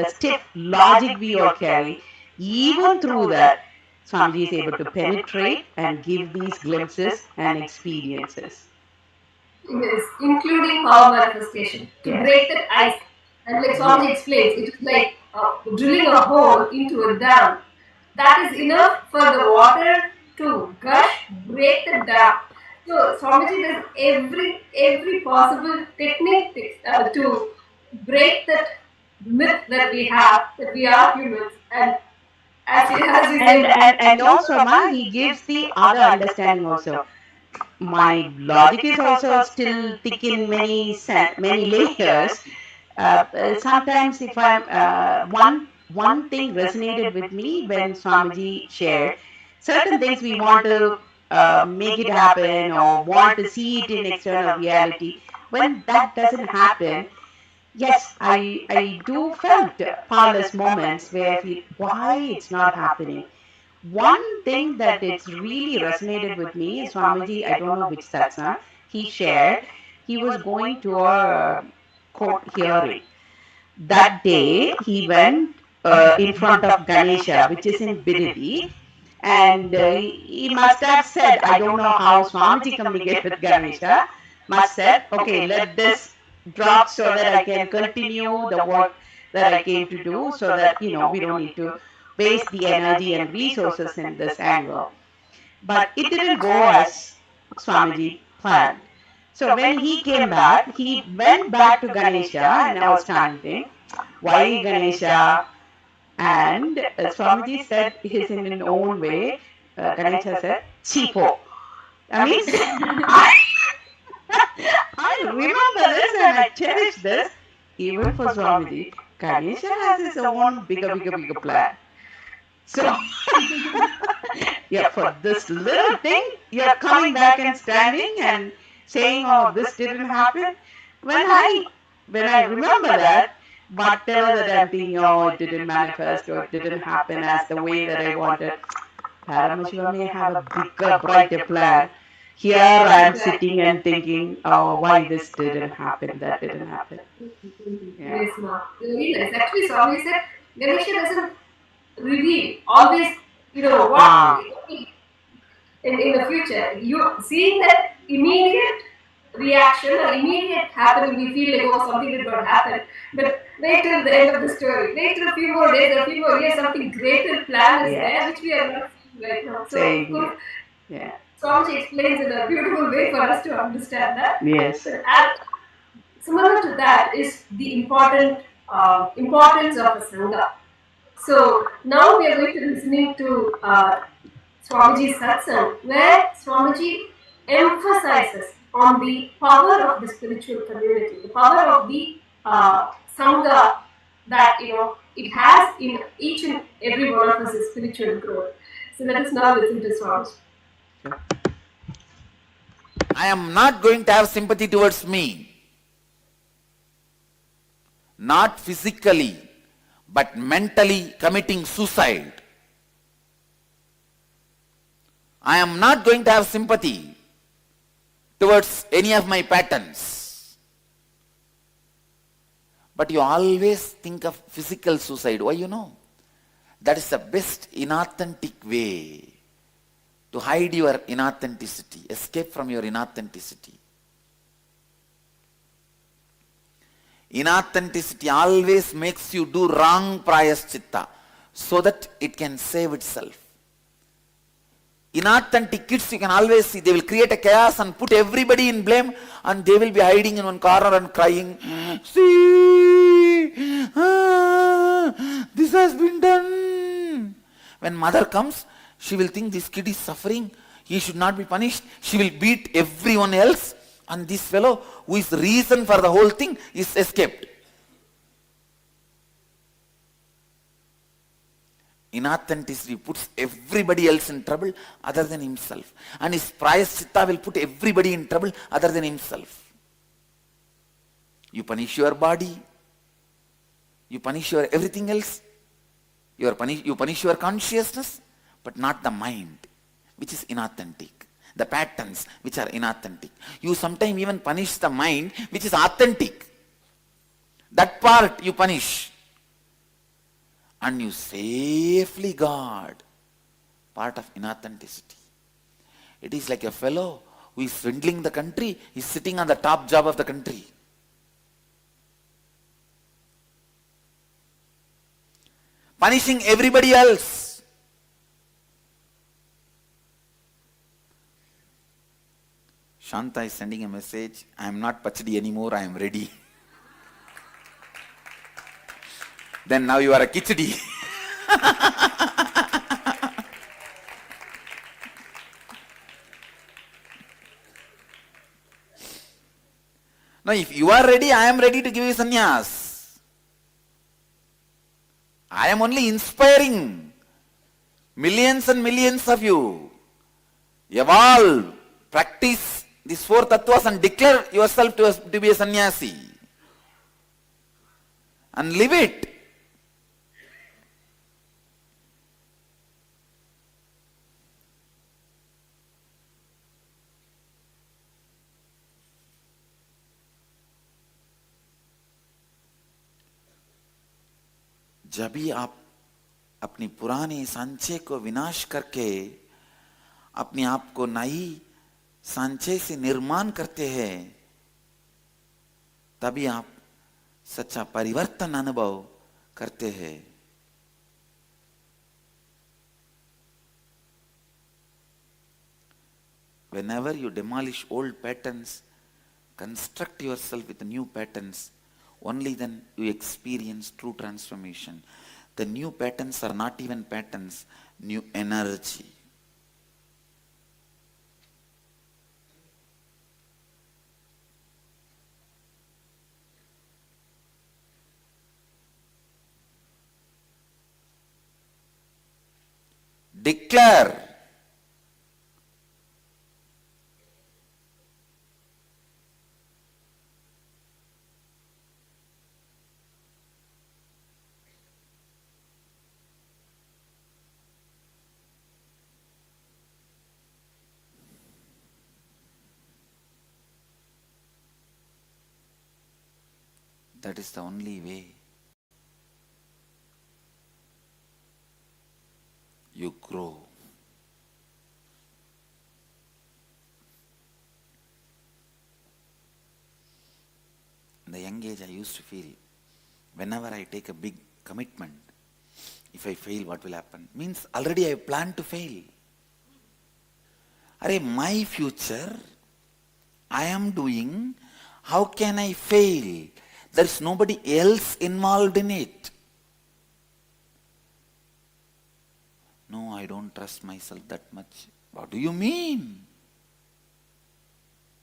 stiff logic we all carry, even through that, Swamiji is able to penetrate and give these glimpses and experiences. Yes, including power manifestation to Yes. break that ice. And like Swamiji explains, it is like drilling a hole into a dam. That is enough for the water to gush, break the dam. So Swamiji does every possible technique to break that myth that we have that we are humans. And as we And said, and and also, Ma, he gives the other understanding also. My logic is also still thick in many layers. Sometimes, if I'm one thing resonated with me when Swamiji shared certain things we want to make it happen or want to see it in external reality. When that doesn't happen, yes, I do felt powerless moments where I feel why it's not happening. One thing that it's really resonated with me is Swamiji, I don't know which satsang, he shared, he was going to a court hearing. That day, he went in front of Ganesha, which is in Bididi, and he must have said, I don't know how Swamiji communicated with Ganesha, must said, okay, let this drop so that I can continue the work that I came to do so that, we don't need to waste the energy and resources in this angle. But it didn't go as Swamiji planned. So when he came back, he went back to Ganesha and I was chanting, why Ganesha? And Swamiji said his in his own way, Ganesha said, cheapo. I mean, I, I remember this and I cherish this. Even for Swamiji, Ganesha has his own bigger plan. So, yeah, for this little thing, you're coming back and standing and saying, "Oh, this didn't happen." When I when I remember that, whatever that I'm thinking, "Oh, it didn't manifest or it didn't happen as the way that I wanted," Paramashiva may have a bigger, brighter plan. Here I am sitting and thinking, "Oh, why this didn't happen? That didn't happen." Yeah. Yes, ma. Very nice. Actually, Swami said Ganesha doesn't reveal always, what in the future. You seeing that immediate reaction or immediate happening, we feel like, oh, something did not happen. But wait till the end of the story. Wait till a few more days, a few more years, something greater plan is there, which we are not seeing right now. So, of course, Yeah. Swamiji explains in a beautiful way for us to understand that. Yes. But similar to that is the importance of a Sangha. So now we are going to listening to Swamiji's satsang, where Swamiji emphasizes on the power of the spiritual community, the power of the Sangha that it has in each and every one of us is spiritual growth. So let us now listen to Swamiji. I am not going to have sympathy towards me. Not physically, but mentally committing suicide. I am not going to have sympathy towards any of my patterns. But you always think of physical suicide. Why? That is the best inauthentic way to hide your inauthenticity, escape from your inauthenticity. Inauthenticity always makes you do wrong prayaschitta so that it can save itself. Inauthentic kids, you can always see, they will create a chaos and put everybody in blame and they will be hiding in one corner and crying, see, this has been done. When mother comes, she will think this kid is suffering, he should not be punished, she will beat everyone else. And this fellow, who is the reason for the whole thing, is escaped. Inauthenticity puts everybody else in trouble other than himself. And his prayaschitta will put everybody in trouble other than himself. You punish your body. You punish your everything else. You punish your consciousness, but not the mind, which is inauthentic. The patterns which are inauthentic. You sometimes even punish the mind which is authentic. That part you punish. And you safely guard part of inauthenticity. It is like a fellow who is swindling the country, he is sitting on the top job of the country. Punishing everybody else. Shanta is sending a message, I am not pachadi anymore, I am ready. Then now you are a kichadi. Now if you are ready, I am ready to give you sannyas. I am only inspiring millions and millions of you. Evolve, practice these four tattvas and declare yourself to be a sannyasi. And live it. जब भी आप अपनी पुरानी संचय को विनाश करके अपने आप को नई संचय से निर्माण करते हैं, तभी आप सच्चा परिवर्तन अनुभव करते हैं. Whenever you demolish old patterns, construct yourself with new patterns, only then you experience true transformation. The new patterns are not even patterns, new energy. Declare. That is the only way you grow. In the young age, I used to feel whenever I take a big commitment, if I fail, what will happen? Means already I plan to fail. Arey, my future, I am doing, how can I fail? There is nobody else involved in it. No, I don't trust myself that much. What do you mean?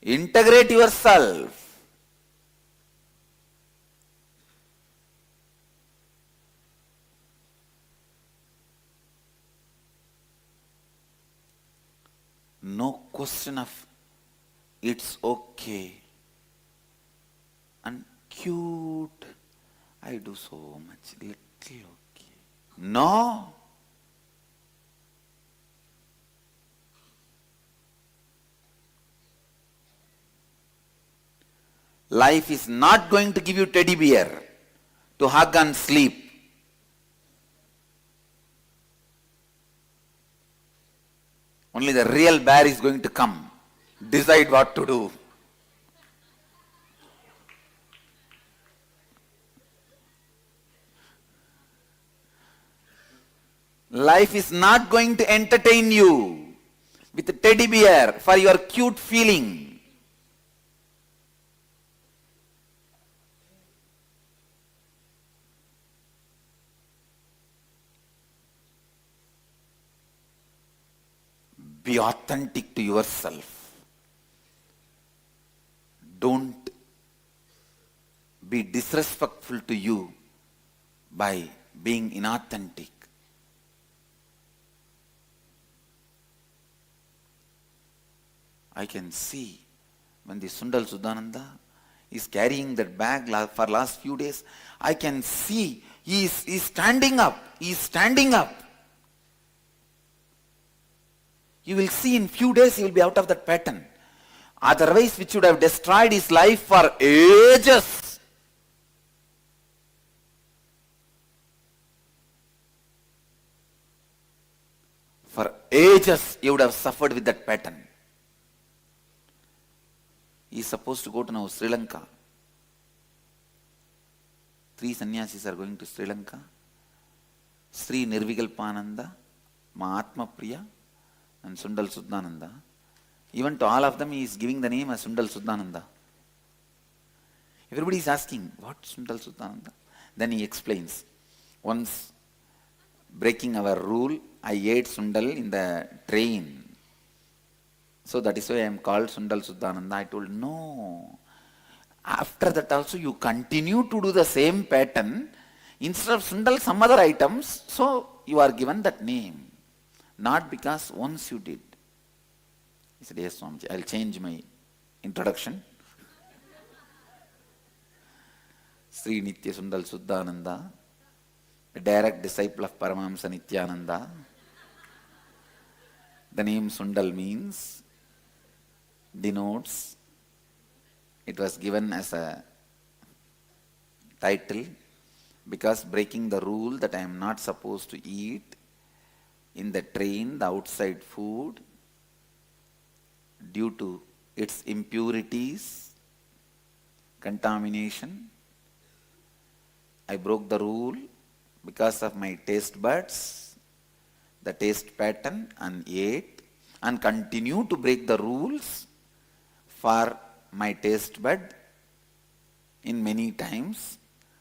Integrate yourself. No question of it's okay and cute. I do so much, little okay. No. Life is not going to give you teddy bear to hug and sleep. Only the real bear is going to come. Decide what to do. Life is not going to entertain you with a teddy bear for your cute feeling. Be authentic to yourself. Don't be disrespectful to you by being inauthentic. I can see when the Sundal Sudananda is carrying that bag for last few days, I can see he is standing up. He is standing up. You will see in few days he will be out of that pattern. Otherwise, which would have destroyed his life for ages. For ages, he would have suffered with that pattern. He is supposed to go to now Sri Lanka. 3 sannyasis are going to Sri Lanka. Sri Nirvikalpananda, Mahatma Priya, and Sundal Sudananda. Even to all of them he is giving the name as Sundal Sudananda. Everybody is asking, what Sundal Sudananda? Then he explains, once breaking our rule, I ate Sundal in the train. So that is why I am called Sundal Sudananda. I told, no. After that also you continue to do the same pattern. Instead of Sundal, some other items. So you are given that name. Not because once you did. He said, yes, Swamiji, I will change my introduction. Sri Nitya Sundal Suddhananda, a direct disciple of Paramahamsa Nithyananda. The name Sundal means, denotes, it was given as a title because breaking the rule that I am not supposed to eat in the train, the outside food, due to its impurities, contamination. I broke the rule because of my taste buds, the taste pattern, and ate. and continue to break the rules for my taste bud. In many times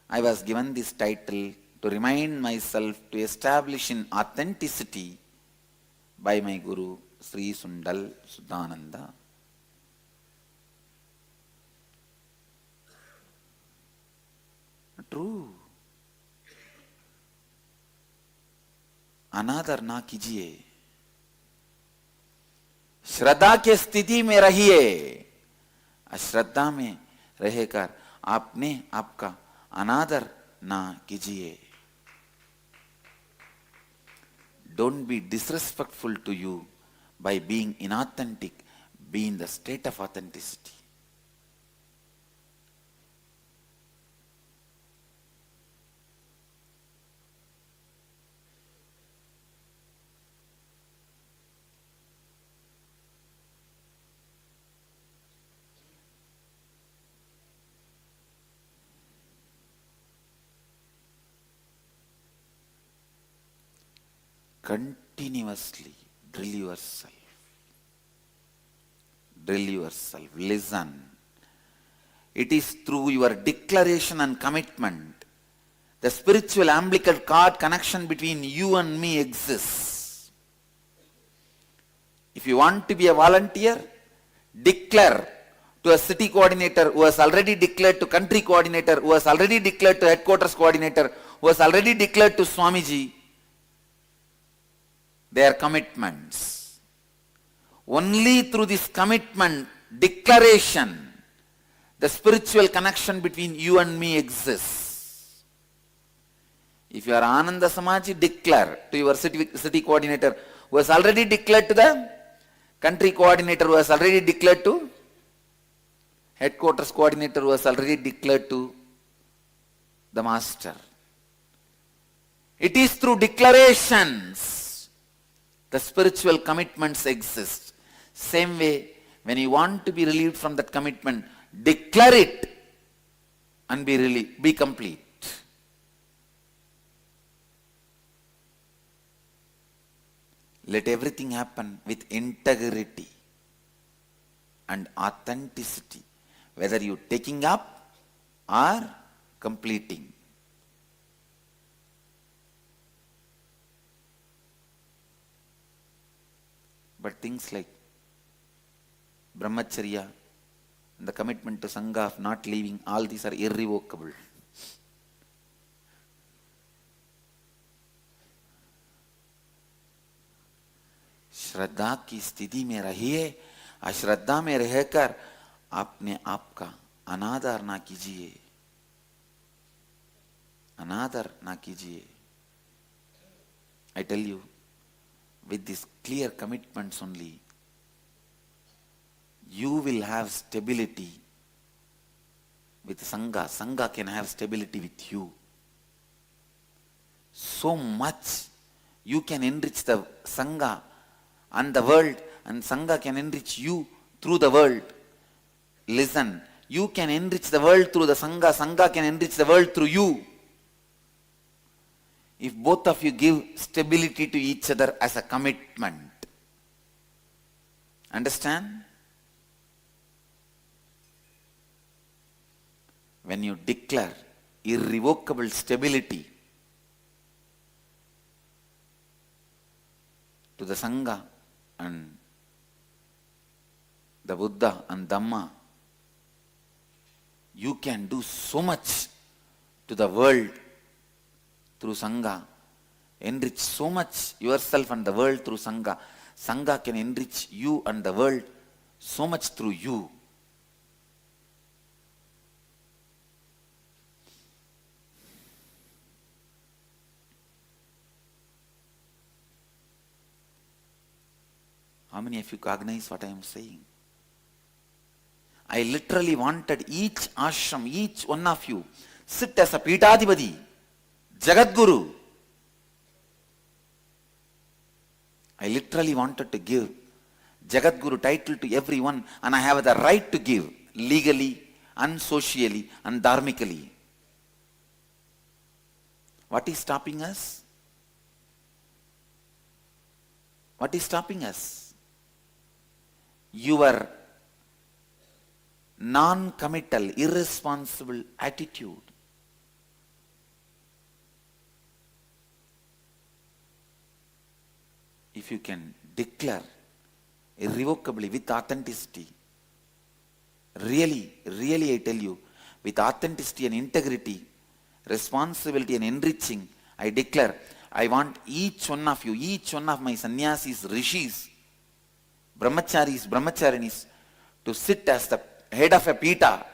I was given this title to remind myself to establish in authenticity by my Guru Sri Sundal Sudananda. True. अनादर ना कीजिए, श्रद्धा के स्थिति में रहिए, अश्रद्धा में रहकर आपने आपका अनादर ना कीजिए. Don't be disrespectful to you by being inauthentic. Be in the state of authenticity. Continuously drill yourself. Drill yourself. Listen. It is through your declaration and commitment the spiritual umbilical cord connection between you and me exists. If you want to be a volunteer, declare to a city coordinator who has already declared to country coordinator, who has already declared to headquarters coordinator, who has already declared to Swamiji their commitments. Only through this commitment, declaration, the spiritual connection between you and me exists. If you are Ananda Samaji, declare to your city coordinator who has already declared to the country coordinator, who has already declared to headquarters coordinator, who has already declared to the master. It is through declarations the spiritual commitments exist. Same way, when you want to be relieved from that commitment, declare it and be relieved, be complete. Let everything happen with integrity and authenticity, whether you taking up or completing. But things like brahmacharya and the commitment to Sangha of not leaving, all these are irrevocable. श्रद्धा की स्थिति में रहिए, अश्रद्धा में रहकर अपने आप का अनादर ना कीजिए, अनादर ना कीजिए. I tell you, with these clear commitments only, you will have stability with Sangha. Sangha can have stability with you. So much you can enrich the Sangha and the world, and Sangha can enrich you through the world. Listen, you can enrich the world through the Sangha, Sangha can enrich the world through you. If both of you give stability to each other as a commitment. Understand? When you declare irrevocable stability to the Sangha and the Buddha and Dhamma, you can do so much to the world through Sangha, enrich so much yourself and the world through Sangha. Sangha can enrich you and the world so much through you. How many of you cognize what I am saying? I literally wanted each ashram, each one of you, sit as a Pitadipati, Jagadguru. I literally wanted to give Jagadguru title to everyone, and I have the right to give legally and socially and dharmically. What is stopping us? What is stopping us? your non-committal, irresponsible attitude. If you can declare irrevocably with authenticity, really I tell you, with authenticity and integrity, responsibility and enriching, I declare, I want each one of you, each one of my sannyasis, rishis, brahmacharis, brahmacharinis, to sit as the head of a pita,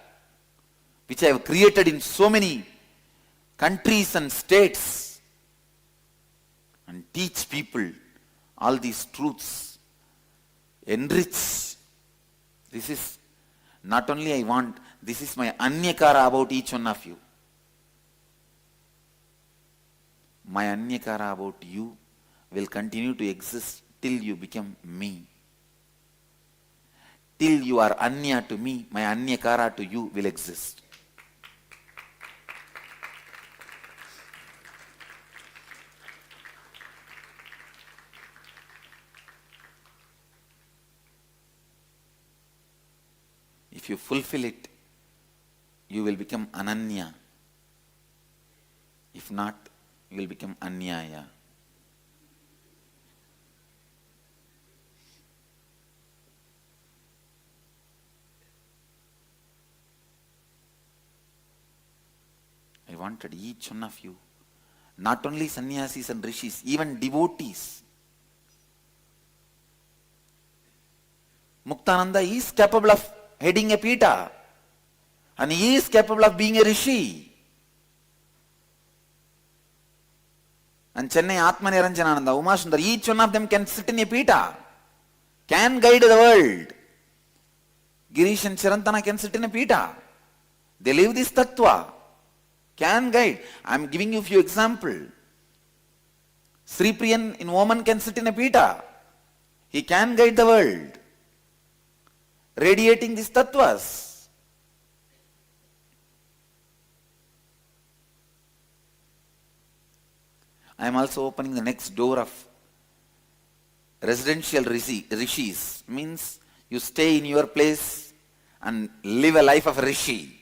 which I have created in so many countries and states, and teach people all these truths, enrich. This is not only I want, this is my anyakara about each one of you. My anyakara about you will continue to exist till you become me. Till you are anya to me, my anyakara to you will exist. If you fulfill it, you will become ananya. If not, you will become anyaya. I wanted each one of you, not only sannyasis and rishis, even devotees. Muktananda is capable of heading a pita, and he is capable of being a rishi. And Chennai Atma Niranjanananda, Uma Sundar, each one of them can sit in a pita, can guide the world. Girish and Chirantana can sit in a pita. They live this tattva, can guide. I am giving you a few examples. Sri Priyan in Oman can sit in a pita. He can guide the world, radiating these tattvas. I am also opening the next door of residential rishis. Means you stay in your place and live a life of a rishi.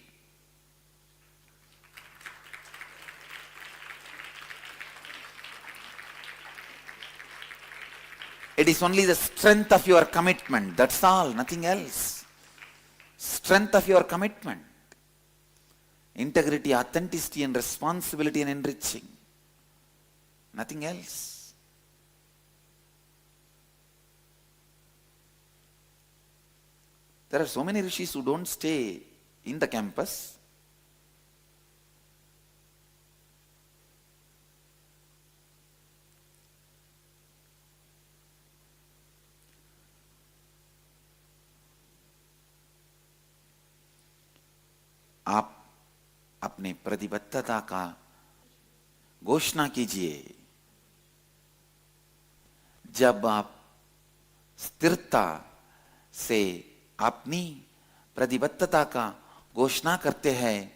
It is only the strength of your commitment. That's all, nothing else. Strength of your commitment. Integrity, authenticity and responsibility and enriching. Nothing else. There are so many rishis who don't stay in the campus. आप अपने प्रतिबद्धता का घोषणा कीजिए. जब आप स्थिरता से अपनी प्रतिबद्धता का घोषणा करते हैं,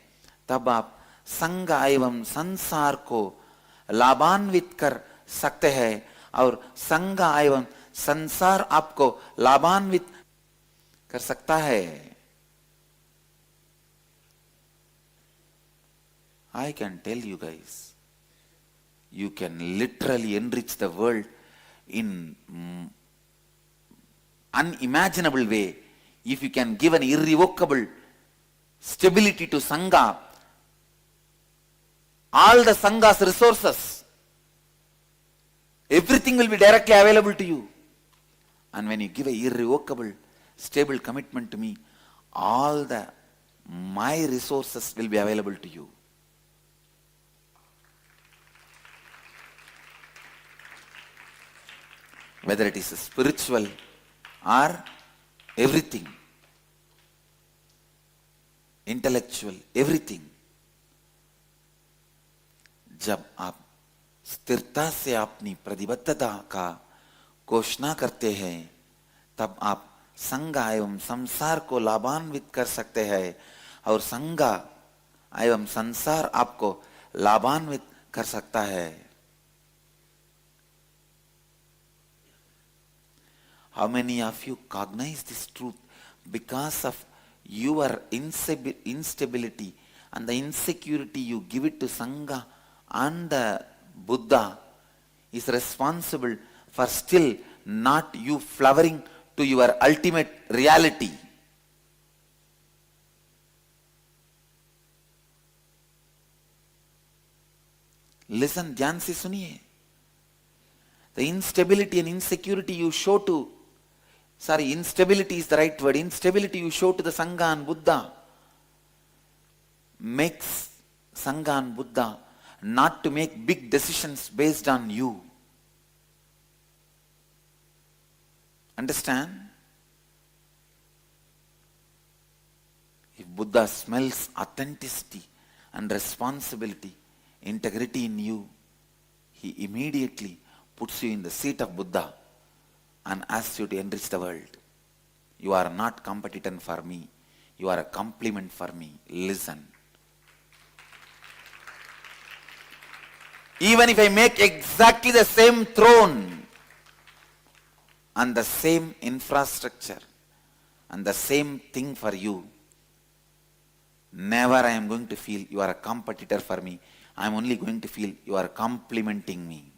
तब आप संघ एवं संसार को लाभान्वित कर सकते हैं और संघ एवं संसार आपको लाभान्वित कर सकता है. I can tell you guys, you can literally enrich the world in unimaginable way if you can give an irrevocable stability to Sangha. All the Sangha's resources, everything will be directly available to you. And when you give an irrevocable, stable commitment to me, all my resources will be available to you. Whether it is spiritual or everything, intellectual, everything. जब आप स्थिरता से अपनी प्रतिबद्धता का घोषणा करते हैं, तब आप संघ एवं संसार को लाभान्वित कर सकते हैं और संघ एवं संसार आपको लाभान्वित कर सकता है. How many of you cognize this truth because of your instability and the insecurity you give it to Sangha and the Buddha is responsible for still not you flowering to your ultimate reality? Listen, ध्यान से सुनिए. The instability and insecurity you show to, instability is the right word, instability you show to the Sangha and Buddha makes Sangha and Buddha not to make big decisions based on you. Understand? If Buddha smells authenticity and responsibility, integrity in you, he immediately puts you in the seat of Buddha and asks you to enrich the world. You are not competition for me. You are a complement for me. Listen. Even if I make exactly the same throne and the same infrastructure and the same thing for you, never I am going to feel you are a competitor for me. I am only going to feel you are complimenting me.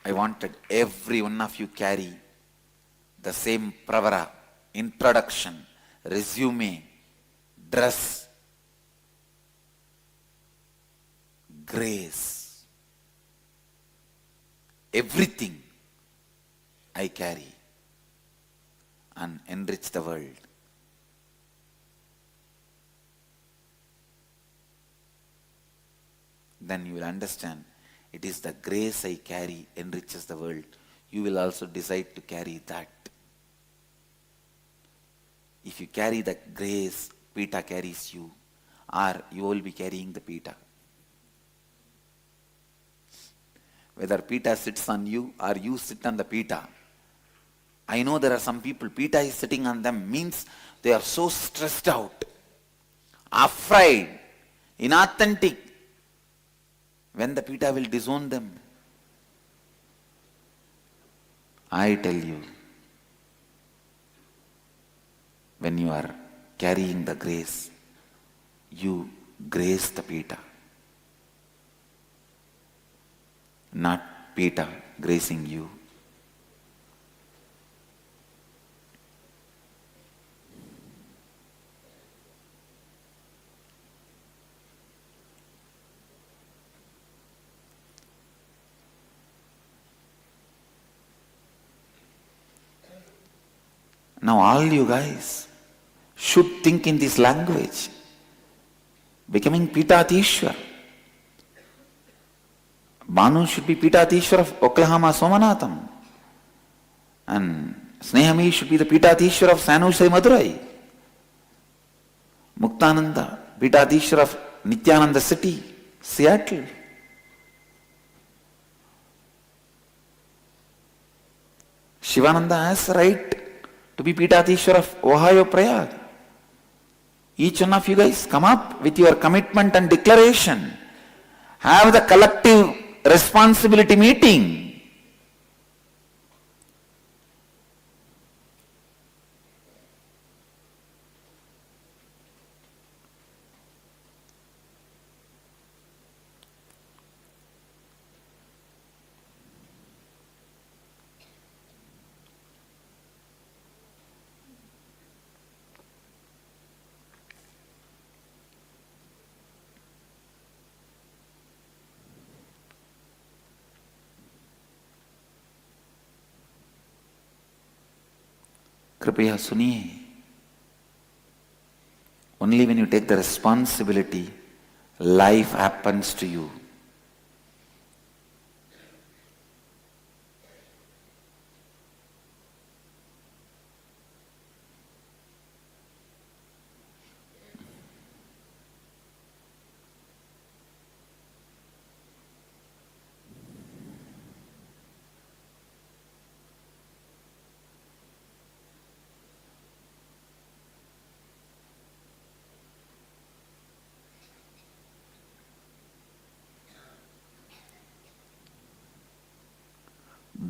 I wanted every one of you carry the same pravara, introduction, resume, dress, grace. Everything I carry and enrich the world. Then you will understand it is the grace I carry enriches the world. You will also decide to carry that. If you carry the grace, Pita carries you, or you will be carrying the Pita. Whether Pita sits on you or you sit on the Pita. I know there are some people, Pita is sitting on them means they are so stressed out, afraid, inauthentic. When the Pita will disown them, I tell you, when you are carrying the grace, you grace the Pita, not Pita gracing you. Now all you guys should think in this language. Becoming Pitatishwar. Banu should be Pitatishwar of Oklahoma Somanatham. And Snehami should be the Pitatishwar of San Jose Madurai. Muktananda, Pitatishwar of Nithyananda City, Seattle. Shivananda has right to be Pitatishwar of Ohio Prayag. Each one of you guys come up with your commitment and declaration. Have the collective responsibility meeting. कृपया सुनिए. Only when you take the responsibility, life happens to you.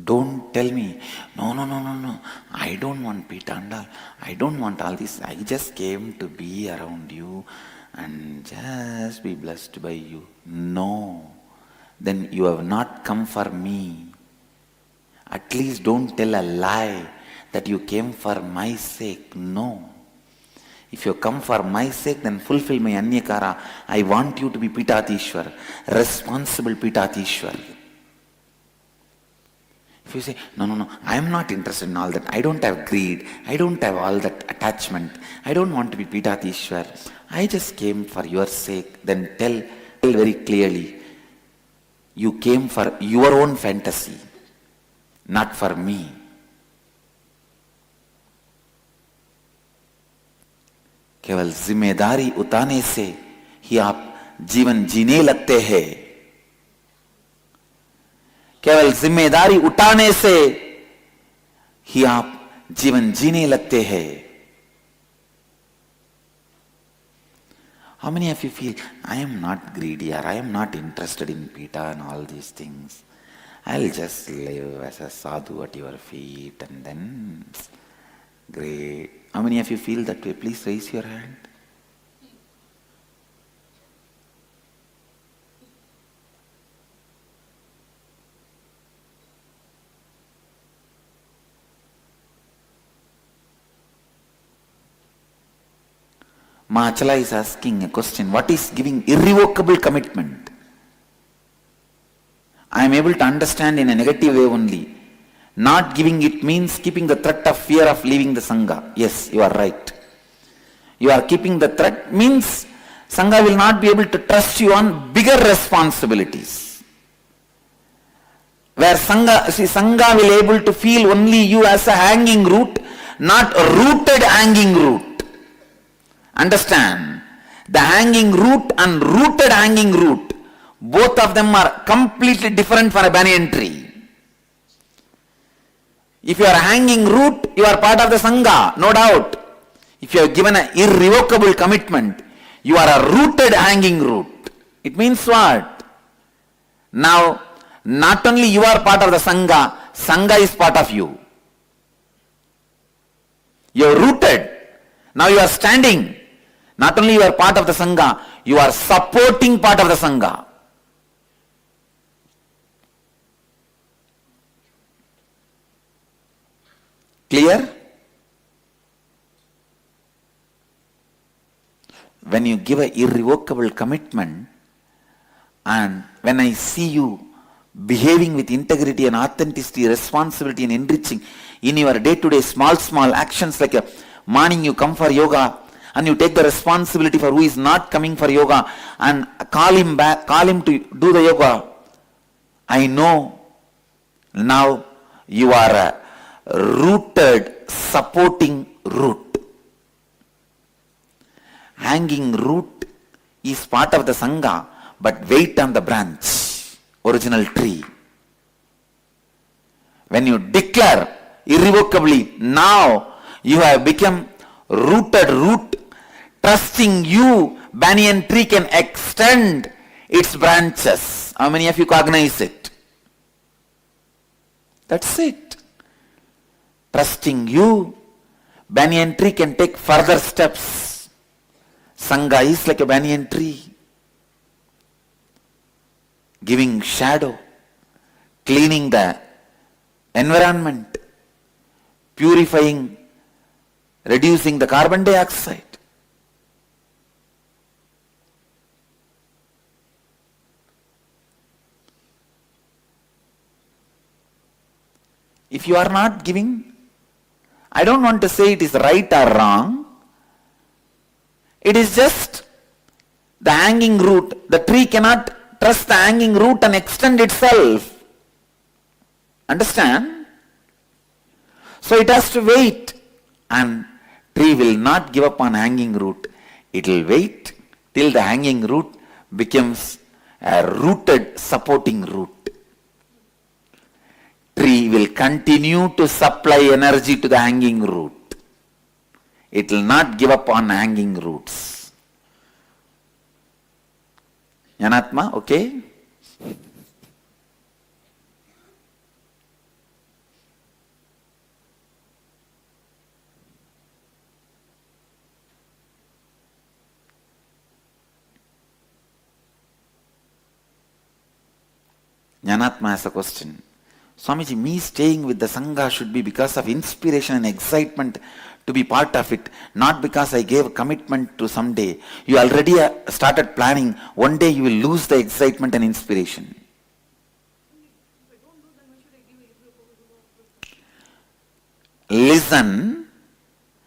Don't tell me, no, no, no, no, no, I don't want Pitanda, I don't want all this, I just came to be around you and just be blessed by you. No, then you have not come for me. At least don't tell a lie that you came for my sake. No. If you come for my sake, then fulfill my Anyakara. I want you to be Pitatishwar, responsible Pitatishwar. If you say, no, no, no, I am not interested in all that. I don't have greed. I don't have all that attachment. I don't want to be Pitatishwar. I just came for your sake. Then tell very clearly, you came for your own fantasy, not for me. केवल जिम्मेदारी उतारने से ही आप जीवन जीने लगते हैं. केवल जिम्मेदारी उठाने से ही आप जीवन जीने लगते हैं. How many of you feel, I am not greedy or I am not interested in pita and all these things. I'll just live as a sadhu at your feet and then great. How many of you feel that way? Please raise your hand. Machala is asking a question. What is giving irrevocable commitment? I am able to understand in a negative way only. Not giving it means keeping the threat of fear of leaving the Sangha. Yes, you are right. You are keeping the threat means Sangha will not be able to trust you on bigger responsibilities. Where Sangha will able to feel only you as a hanging root, not a rooted hanging root. Understand? The hanging root and rooted hanging root, both of them are completely different for a banyan tree. If you are a hanging root, you are part of the Sangha, no doubt. If you are given an irrevocable commitment, you are a rooted hanging root. It means what? Now, not only you are part of the Sangha, Sangha is part of you. You are rooted. Now you are standing. Not only you are part of the Sangha, you are supporting part of the Sangha. Clear? When you give an irrevocable commitment, and when I see you behaving with integrity and authenticity, responsibility and enriching in your day-to-day small actions, like a morning you come for yoga and you take the responsibility for who is not coming for yoga and call him back, call him to do the yoga. I know now you are a rooted, supporting root. Hanging root is part of the Sangha, but wait on the branch, original tree. When you declare irrevocably, now you have become rooted root, trusting you, banyan tree can extend its branches. How many of you cognize it? That's it. Trusting you, banyan tree can take further steps. Sangha is like a banyan tree, giving shadow, cleaning the environment, purifying, reducing the carbon dioxide. If you are not giving, I don't want to say it is right or wrong. It is just the hanging root. The tree cannot trust the hanging root and extend itself. Understand? So it has to wait. And tree will not give up on hanging root. It will wait till the hanging root becomes a rooted supporting root. Tree will continue to supply energy to the hanging root. It will not give up on hanging roots. Yanatma, okay? Jnanatma has a question. Swamiji, me staying with the Sangha should be because of inspiration and excitement to be part of it, not because I gave commitment to someday. You already started planning. One day you will lose the excitement and inspiration. Listen,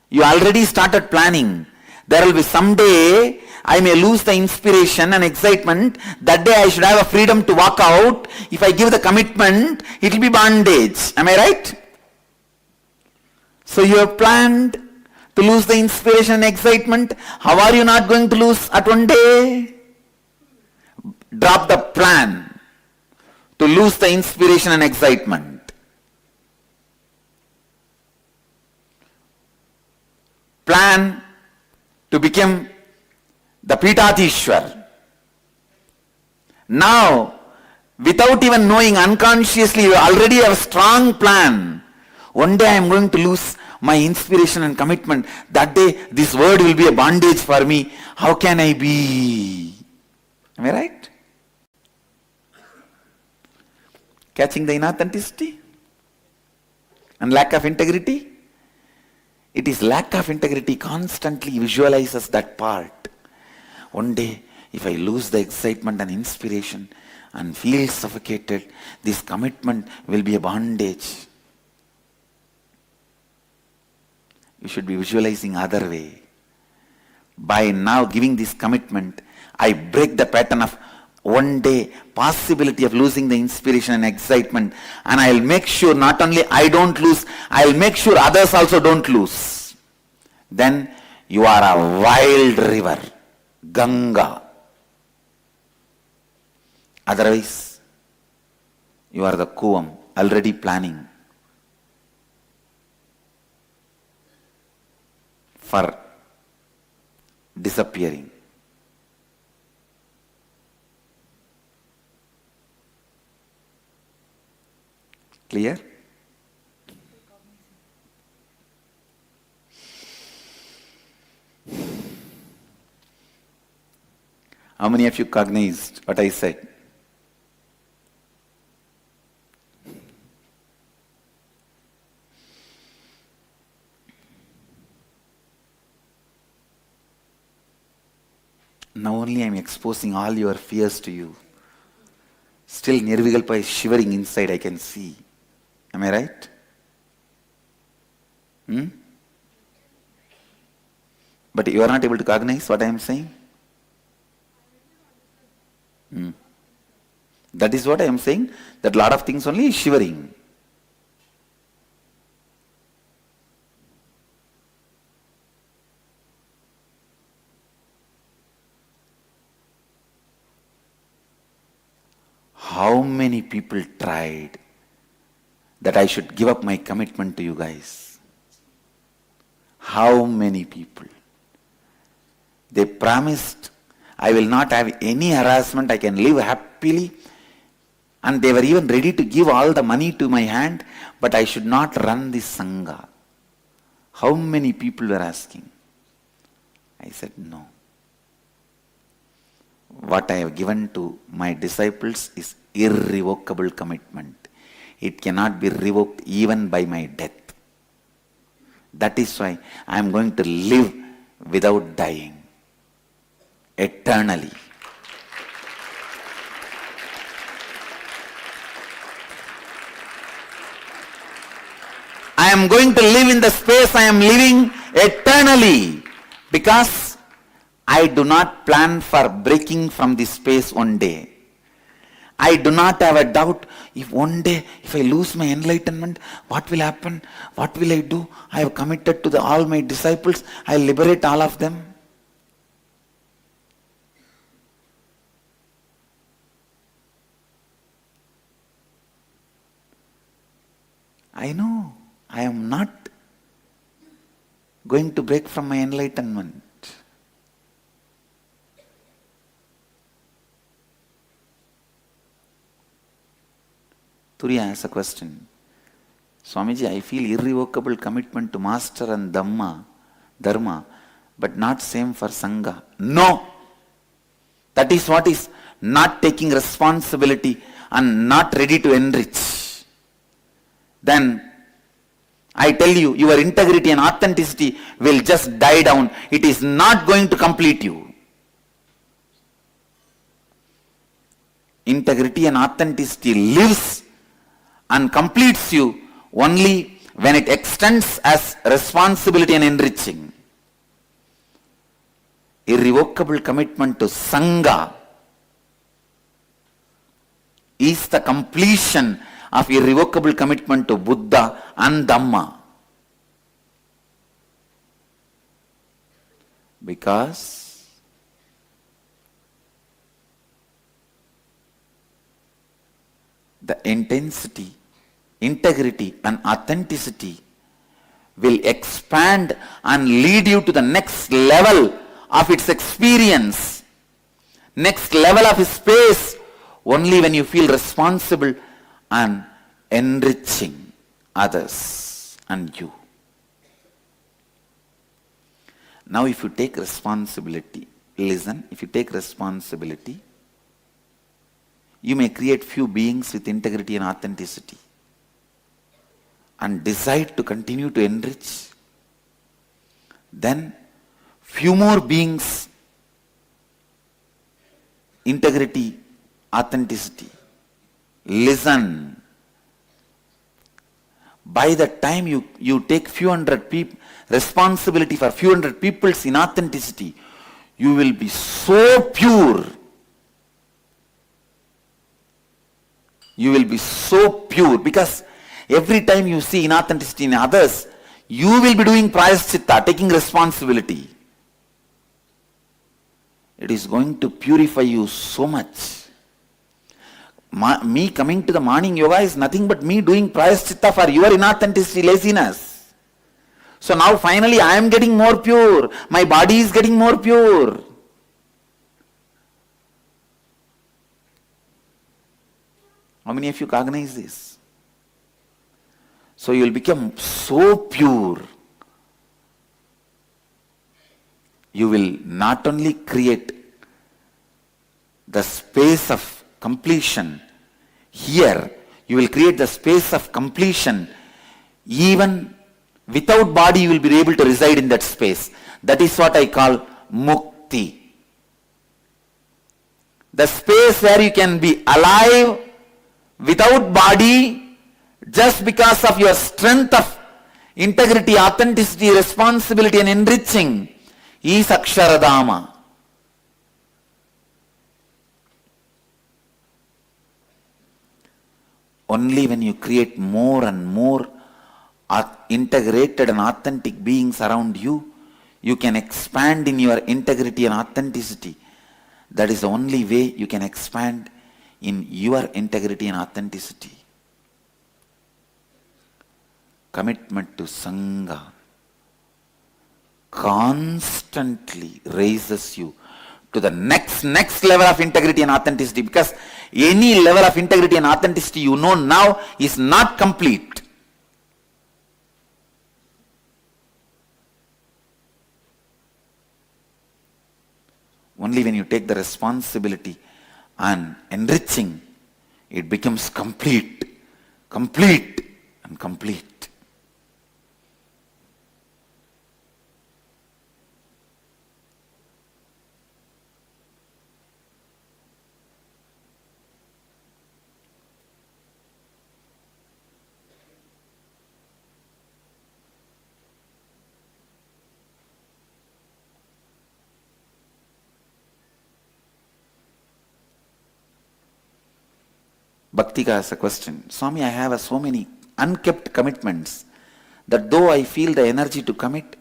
you already started planning. There will be someday I may lose the inspiration and excitement. That day I should have a freedom to walk out. If I give the commitment, it will be bondage. Am I right? So you have planned to lose the inspiration and excitement. How are you not going to lose at one day? Drop the plan to lose the inspiration and excitement. Plan to become the Pitatishwar. Now, without even knowing, unconsciously, you already have a strong plan. One day I am going to lose my inspiration and commitment. That day, this word will be a bondage for me. How can I be? Am I right? Catching the inauthenticity and lack of integrity? It is lack of integrity constantly visualizes that part. One day, if I lose the excitement and inspiration and feel suffocated, this commitment will be a bondage. You should be visualizing other way. By now giving this commitment, I break the pattern of one day possibility of losing the inspiration and excitement, and I'll make sure not only I don't lose, I'll make sure others also don't lose. Then you are a wild river, Ganga. Otherwise, you are the Kuvam, already planning for disappearing. Clear? How many of you cognized what I said? Now only I am exposing all your fears to you. Still Nirvikalpa is shivering inside, I can see. Am I right? But you are not able to cognize what I am saying? That is what I am saying, that lot of things only is shivering. How many people tried that I should give up my commitment to you guys? How many people? They promised I will not have any harassment, I can live happily, and they were even ready to give all the money to my hand, but I should not run this Sangha. How many people were asking? I said no. What I have given to my disciples is irrevocable commitment. It cannot be revoked even by my death. That is why I am going to live without dying, eternally. I am going to live in the space I am living eternally, because I do not plan for breaking from this space one day. I do not have a doubt, if one day, if I lose my enlightenment, what will happen? What will I do? I have committed to all my disciples. I will liberate all of them. I know I am not going to break from my enlightenment. Turiya has a question. Swamiji, I feel irrevocable commitment to Master and Dharma, but not same for Sangha. No! That is what is not taking responsibility and not ready to enrich, then I tell you, your integrity and authenticity will just die down. It is not going to complete you. Integrity and authenticity lives and completes you only when it extends as responsibility and enriching. Irrevocable commitment to Sangha is the completion of irrevocable commitment to Buddha and Dhamma. Because the intensity, integrity and authenticity will expand and lead you to the next level of its experience, next level of space, only when you feel responsible and enriching others and you. Now if you take responsibility, listen, if you take responsibility, you may create few beings with integrity and authenticity and decide to continue to enrich. Then few more beings, integrity, authenticity. Listen. By the time you take few hundred people, responsibility for few hundred people's inauthenticity, you will be so pure. You will be so pure because every time you see inauthenticity in others, you will be doing prayaschitta, taking responsibility. It is going to purify you so much. Me coming to the morning yoga is nothing but me doing prayaschitta for your inauthenticity, laziness. So now finally I am getting more pure. My body is getting more pure. How many of you cognize this? So you will become so pure. You will not only create the space of completion here, you will create the space of completion. Even without body, you will be able to reside in that space. That is what I call mukti. The space where you can be alive without body just because of your strength of integrity, authenticity, responsibility and enriching is Aksharadhama. Only when you create more and more integrated and authentic beings around you, you can expand in your integrity and authenticity. That is the only way you can expand in your integrity and authenticity. Commitment to Sangha constantly raises you to the next level of integrity and authenticity, because any level of integrity and authenticity you know now is not complete. Only when you take the responsibility and enriching, it becomes complete and complete. Bhaktika has a question. Swami, I have so many unkept commitments that though I feel the energy to commit,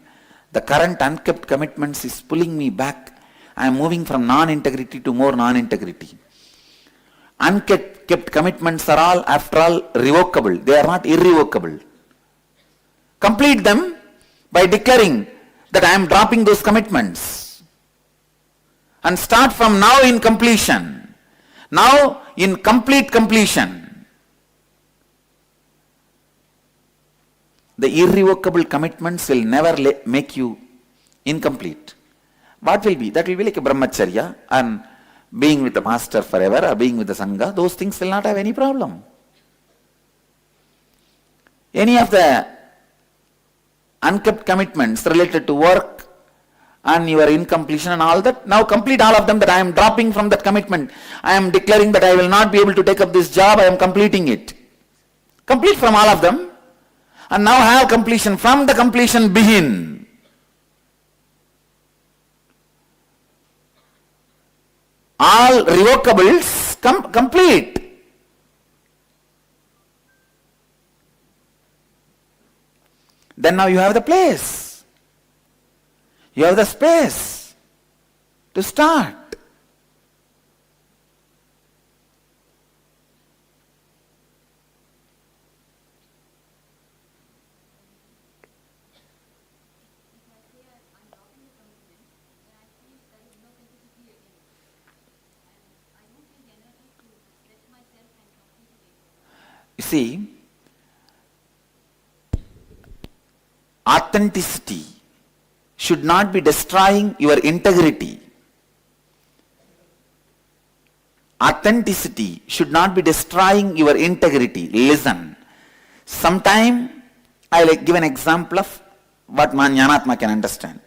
the current unkept commitments is pulling me back. I am moving from non-integrity to more non-integrity. Unkept commitments are all, after all, revocable. They are not irrevocable. Complete them by declaring that I am dropping those commitments. And start from now in completion. Now in complete completion. The irrevocable commitments will never make you incomplete. What will be? That will be like a brahmacharya, and being with the master forever or being with the Sangha, those things will not have any problem. Any of the unkept commitments related to work and your incompletion and all that, now complete all of them, that I am dropping from that commitment. I am declaring that I will not be able to take up this job, I am completing it. Complete from all of them. And now have completion. From the completion begin. All revocables complete. Then now you have the place. You have the space to start. You see, authenticity should not be destroying your integrity. Authenticity should not be destroying your integrity. Listen. Sometime I'll give an example of what Jnanatma can understand.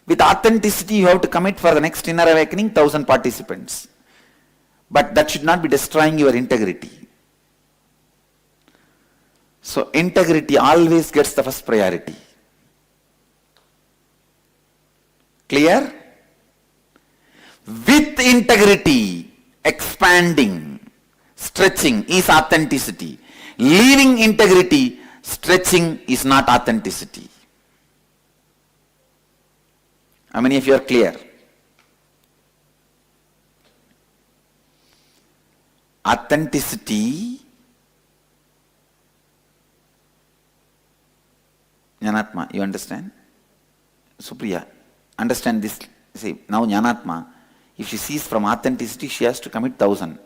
With authenticity you have to commit for the next inner awakening 1,000 participants. But that should not be destroying your integrity. So integrity always gets the first priority. Clear? With integrity, expanding, stretching is authenticity. Leaving integrity, stretching is not authenticity. How many of you are clear? Authenticity, Jnanatma, you understand? Supriya, understand this. See, now Jnanatma, if she sees from authenticity, she has to commit 1,000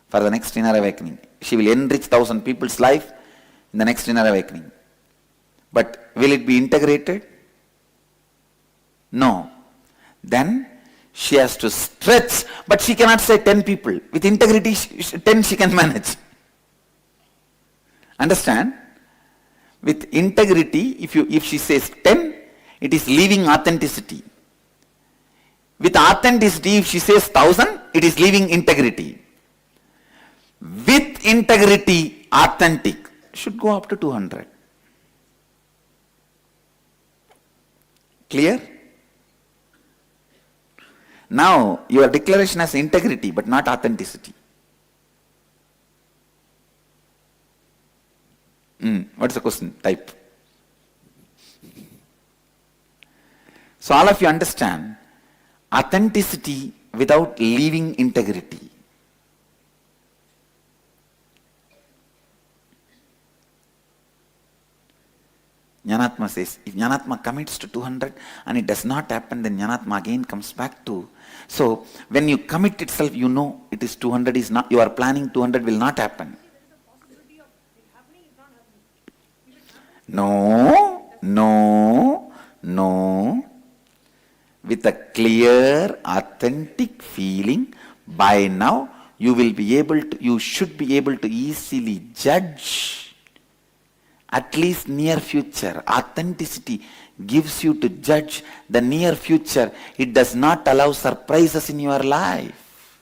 for the next inner awakening. She will enrich 1,000 people's life in the next inner awakening. But will it be integrated? No. Then she has to stretch, but she cannot say 10 people. With integrity, 10 she can manage. Understand? With integrity, if she says 10, it is leaving authenticity. With authenticity, if she says 1,000, it is leaving integrity. With integrity, authentic should go up to 200. Clear? Now, your declaration has integrity, but not authenticity. What is the question? Type. So all of you understand, authenticity without leaving integrity. Jnanatma says, if Jnanatma commits to 200 and it does not happen, then Jnanatma again comes back to. So when you commit itself, you know it is 200 is not, you are planning 200 will not happen. No. With a clear, authentic feeling, by now you will be able to, you should be able to easily judge at least near future. Authenticity gives you to judge the near future. It does not allow surprises in your life.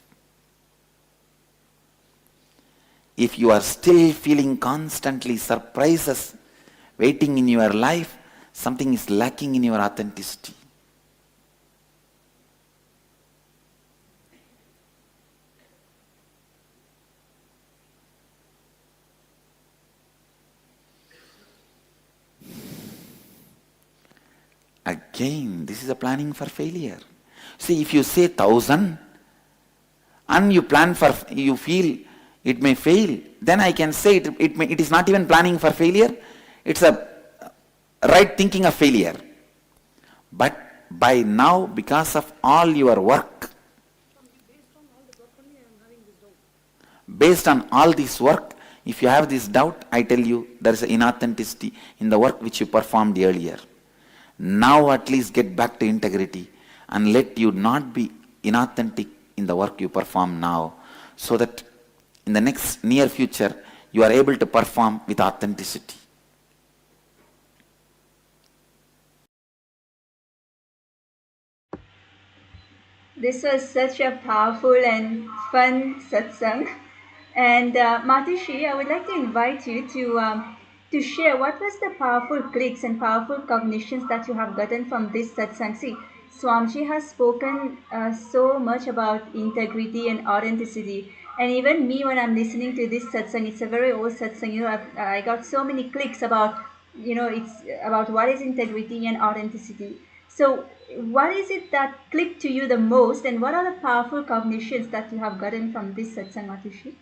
If you are still feeling constantly surprises waiting in your life, something is lacking in your authenticity. Again, this is a planning for failure. See, if you say 1,000 and you plan for, you feel it may fail, then I can say it is not even planning for failure. It's a right thinking of failure. But by now, because of all your work, based on all this work, if you have this doubt, I tell you there is an inauthenticity in the work which you performed earlier. Now at least get back to integrity and let you not be inauthentic in the work you perform now, so that in the next near future you are able to perform with authenticity. This was such a powerful and fun satsang. And Matushi, I would like to invite you to share what was the powerful clicks and powerful cognitions that you have gotten from this satsang. See, Swamiji has spoken so much about integrity and authenticity. And even me, when I'm listening to this satsang, it's a very old satsang. I got so many clicks about, it's about what is integrity and authenticity. So, what is it that clicked to you the most, and what are the powerful cognitions that you have gotten from this satsang, Matushi?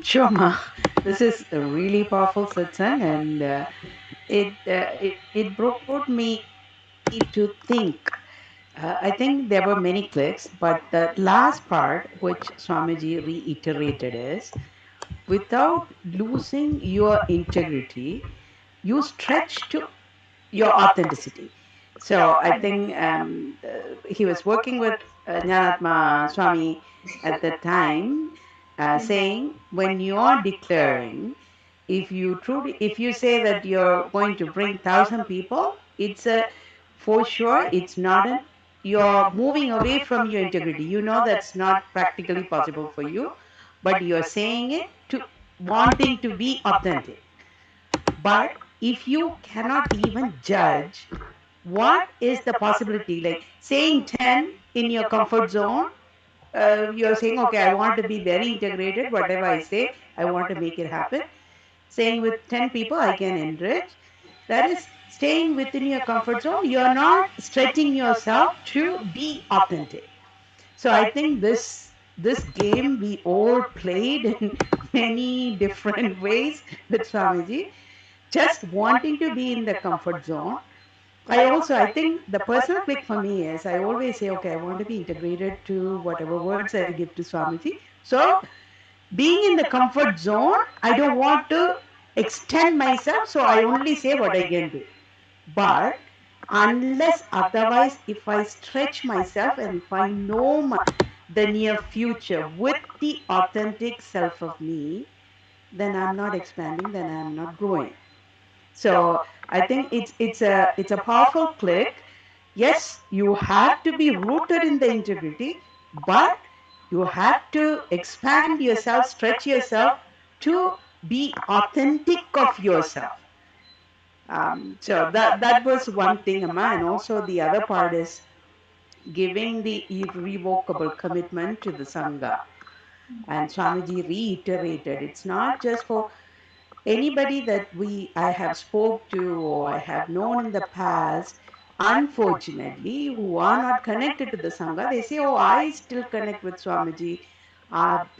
Sure, Ma. This is a really powerful satsang, and it brought me to think. I think there were many clicks, but the last part, which Swamiji reiterated, is without losing your integrity, you stretch to your authenticity. So I think he was working with Jnanatma Swami at the time, saying when you are declaring, if you say that you're going to bring 1,000 people, it's a for sure it's not an you're moving away from your integrity. You know that's not practically possible for you, but you're saying it to wanting to be authentic. But if you cannot even judge what is the possibility, like saying 10 in your comfort zone, you're saying, okay, I want to be very integrated. Whatever I say, I want to make it happen. Saying with 10 people, I can enrich. That is staying within your comfort zone. You're not stretching yourself to be authentic. So I think this game we all played in many different ways with Swamiji, just wanting to be in the comfort zone. I think the personal click for me is I always say, okay, I want to be integrated to whatever words I give to Swamiji. So being in the comfort zone, I don't want to extend myself, so I only say what I can do. But unless otherwise, if I stretch myself and if I know the near future with the authentic self of me, then I'm not expanding, then I'm not growing. So I think it's a powerful click. Yes, you have to be rooted in the integrity, but you have to expand yourself, stretch yourself to be authentic of yourself. So that was one thing, Amma, and also the other part is giving the irrevocable commitment to the Sangha. And Swamiji reiterated, it's not just for anybody that I have spoke to or I have known in the past, unfortunately, who are not connected to the Sangha, they say, oh, I still connect with Swamiji.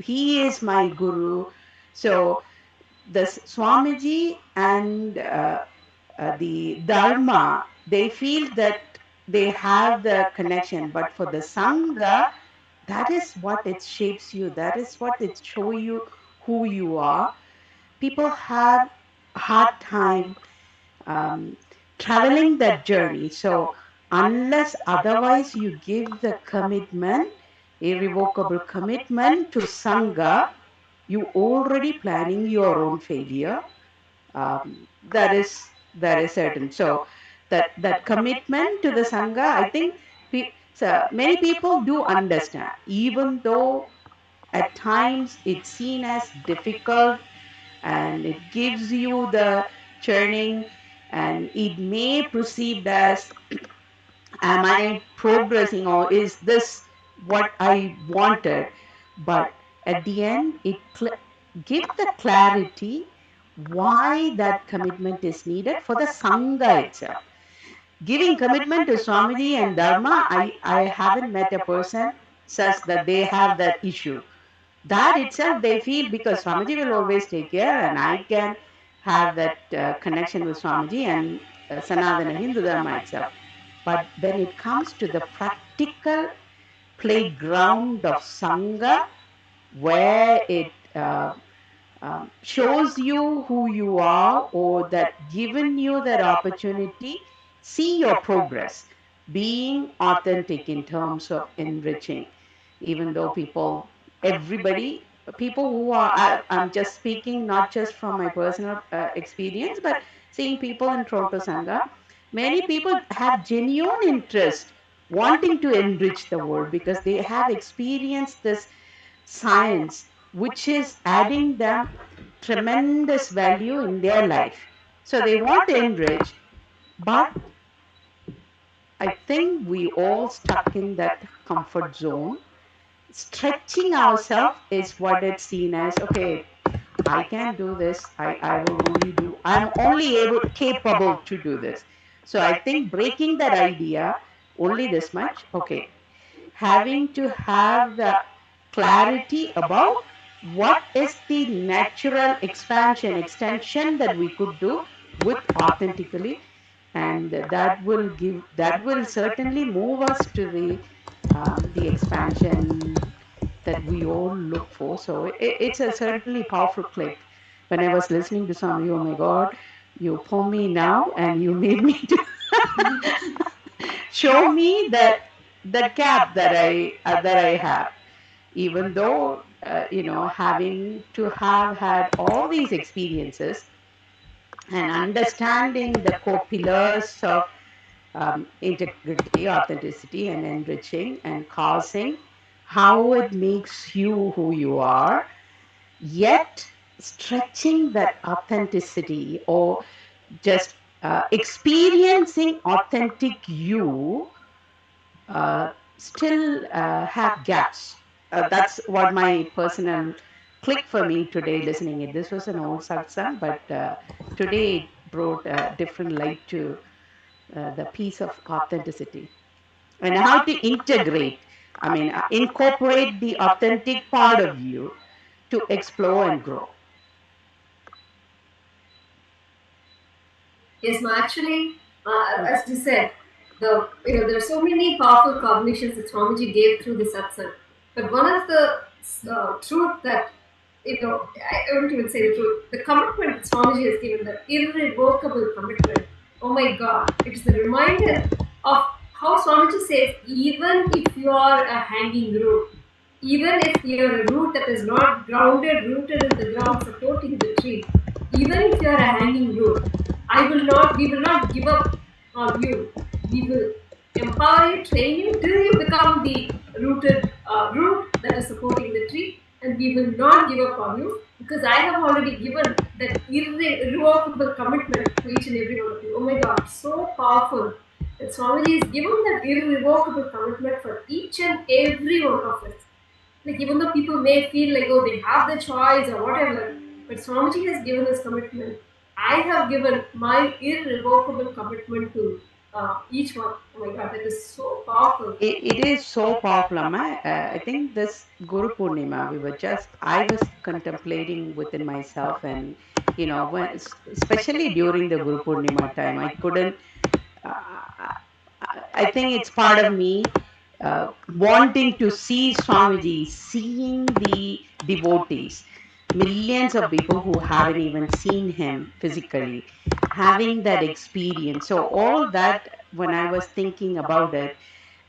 He is my guru. So the Swamiji and the Dharma, they feel that they have the connection. But for the Sangha, that is what it shapes you. That is what it show you who you are. People have a hard time um, traveling that journey. So unless otherwise you give the commitment, irrevocable commitment to Sangha, you already planning your own failure. That is certain. So that commitment to the Sangha, I think so many people do understand, even though at times it's seen as difficult and it gives you the churning and it may perceived as am I progressing or is this what I wanted, but at the end it give the clarity why that commitment is needed for the Sangha itself. Giving commitment to Swamiji and Dharma, I haven't met a person such that they have that issue. That itself they feel because Swamiji will always take care and I can have that connection with Swamiji and Sanatana Hindu Dharma itself. But when it comes to the practical playground of Sangha, where it shows you who you are or that given you that opportunity, see your progress. being authentic in terms of enriching, even though everybody, people who are, I'm just speaking not just from my personal experience, but seeing people in Toronto Sangha, many people have genuine interest wanting to enrich the world because they have experienced this science which is adding them tremendous value in their life. So they want to enrich, but I think we all stuck in that comfort zone. Stretching ourselves is what it's seen as. Okay, I can do this. I will only do, I'm only capable to do this. So I think breaking that idea, only this much, okay, having to have the clarity about what is the natural extension that we could do with authentically, and that will certainly move us to the expansion that we all look for. So it's a certainly powerful click. When I was listening to Swami, oh my God, you pull me now and you made me to show me that gap that I have. Even though having to have had all these experiences and understanding the core pillars of integrity, authenticity, and enriching and causing, how it makes you who you are, yet stretching that authenticity or just experiencing authentic you still have gaps. That's what my personal click for me today listening it. This was an old satsang, but today it brought a different light to the piece of authenticity and how to integrate, I mean, incorporate the authentic part of you to explore and grow. Yes, no, actually, as you said, there are so many powerful cognitions that Swamiji gave through the satsang. But one of the truth that I don't even say the truth. The commitment that Swamiji has given, the irrevocable commitment. Oh my God! It's the reminder of how Swamiji says, even if you are a hanging root, even if you're a root that is not grounded, rooted in the ground, supporting the tree, even if you are a hanging root, we will not give up on you. We will empower you, train you till you become the rooted root that is supporting the tree, and we will not give up on you because I have already given that irrevocable commitment to each and every one of you. Oh my God, so powerful that Swamiji has given that irrevocable commitment for each and every one of us. Like, even though people may feel like, oh, they have the choice or whatever, but Swamiji has given us commitment. I have given my irrevocable commitment to each one. Oh my God, that is so powerful. It is so powerful, Amma. I think this Guru Purnima, I was contemplating within myself, and especially during the Guru Purnima time, I couldn't. Uh, I think it's part of me wanting to see Swamiji, seeing the devotees, millions of people who haven't even seen him physically, having that experience. So all that, when I was thinking about it,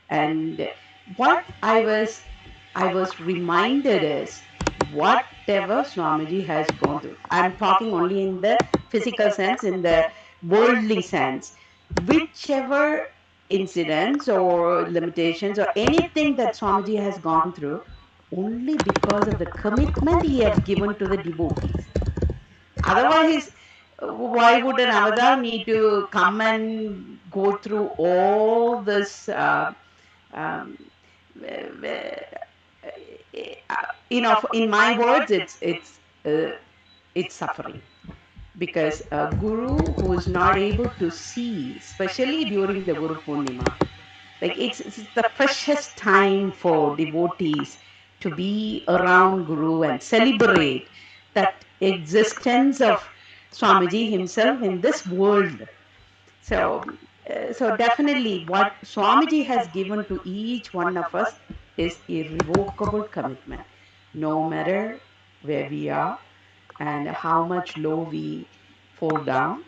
and what I was reminded is whatever Swamiji has gone through. I'm talking only in the physical sense, in the worldly sense. Whichever incidents or limitations or anything that Swamiji has gone through, only because of the commitment he has given to the devotees. Otherwise, why would an avatar need to come and go through all this? Um, in my words, it's suffering, because a guru who is not able to see, especially during the Guru Purnima, like it's the precious time for devotees to be around Guru and celebrate that existence of Swamiji himself in this world. So, so definitely what Swamiji has given to each one of us is irrevocable commitment, no matter where we are and how much low we fall down,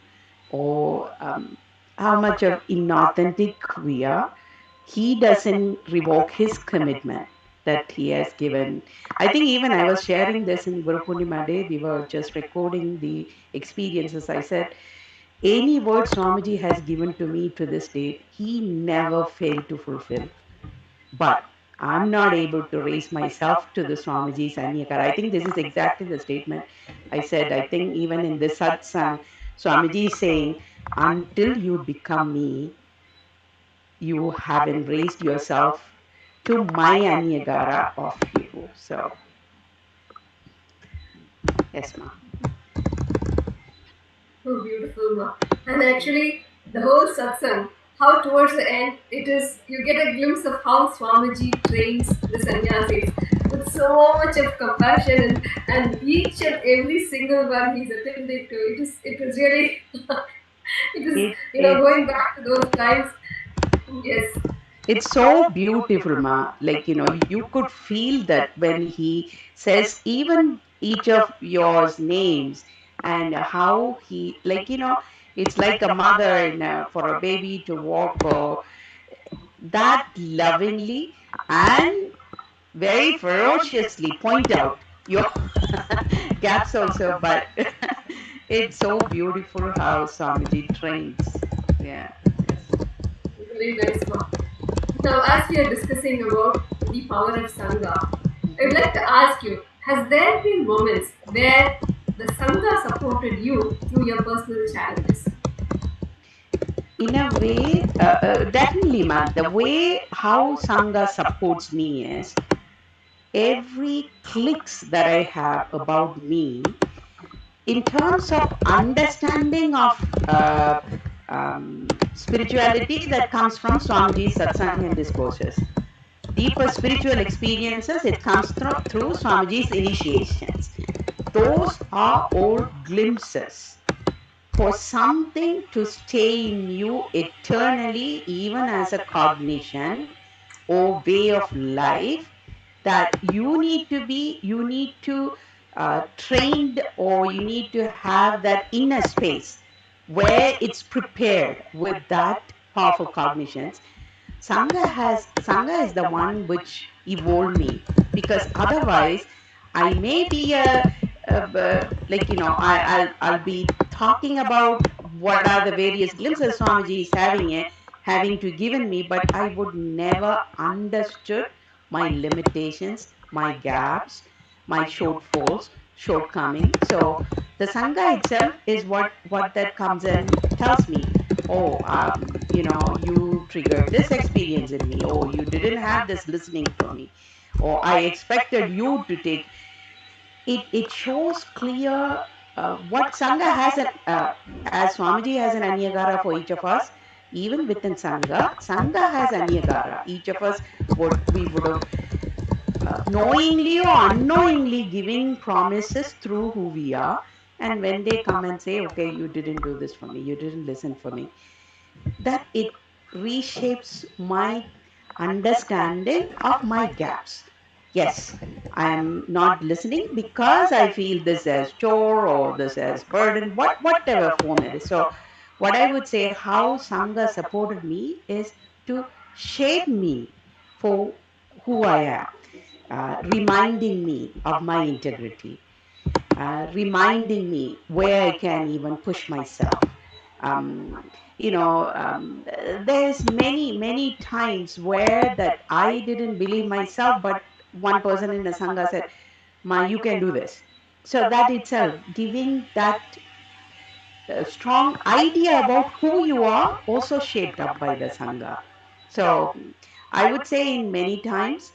or how much of inauthentic we are. he doesn't revoke his commitment that he has given. I think even I was sharing this in Guru Purnima Day. We were just recording the experiences. I said, any word Swamiji has given to me to this date, he never failed to fulfill. But I'm not able to raise myself to the Swamiji's Anyakar. I think this is exactly the statement I said. I think even in this satsang, Swamiji is saying, until you become me, you haven't raised yourself to my Anyagara of you. So, yes, ma. Oh, beautiful, ma. And actually, the whole satsang, how towards the end, it is, you get a glimpse of how Swamiji trains the sannyasis with so much of compassion, and each and every single one he's attended to. It is really, it is, It's going back to those times. Yes. it's so beautiful, ma. Like, you could feel that when he says even each of yours names and how he, like, it's like a mother for a baby to walk, or that lovingly and very ferociously point out your gaps also. But it's so beautiful how Swamiji trains. Yeah, yes. Very nice, ma. Now, as we are discussing about the power of Sangha, I would like to ask you, has there been moments where the Sangha supported you through your personal challenges? In a way, definitely, ma. The way how Sangha supports me is every clicks that I have about me in terms of understanding of spirituality that comes from Swamiji's satsang and discourses. Deeper spiritual experiences, it comes through Swamiji's initiations. Those are all glimpses for something to stay in you eternally, even as a cognition or way of life, that you need to trained, or you need to have that inner space where it's prepared with that powerful cognitions. Sangha is the one which evolved me, because otherwise I may be like, I'll be talking about what are the various glimpses Swamiji is having to given me, but I would never understood my limitations, my gaps, my shortfalls, shortcoming. So the Sangha itself is what that comes and tells me. Oh, you triggered this experience in me. Oh, you didn't have this listening from me. Or I expected you to take it. It shows clear what Sangha has as Swamiji has an Anyagara for each of us. Even within Sangha has Anyagara. Each of us would have knowingly or unknowingly giving promises through who we are. And when they come and say, okay, you didn't do this for me, you didn't listen for me, that it reshapes my understanding of my gaps. Yes, I am not listening because I feel this as chore or this as burden, whatever form it is. So, what I would say, how Sangha supported me is to shape me for who I am, reminding me of my integrity, reminding me where I can even push myself. Um, there's many times where that I didn't believe myself, but one person in the Sangha said, Ma, you can do this. So that itself, giving that strong idea about who you are, also shaped up by the Sangha. So I would say in many times,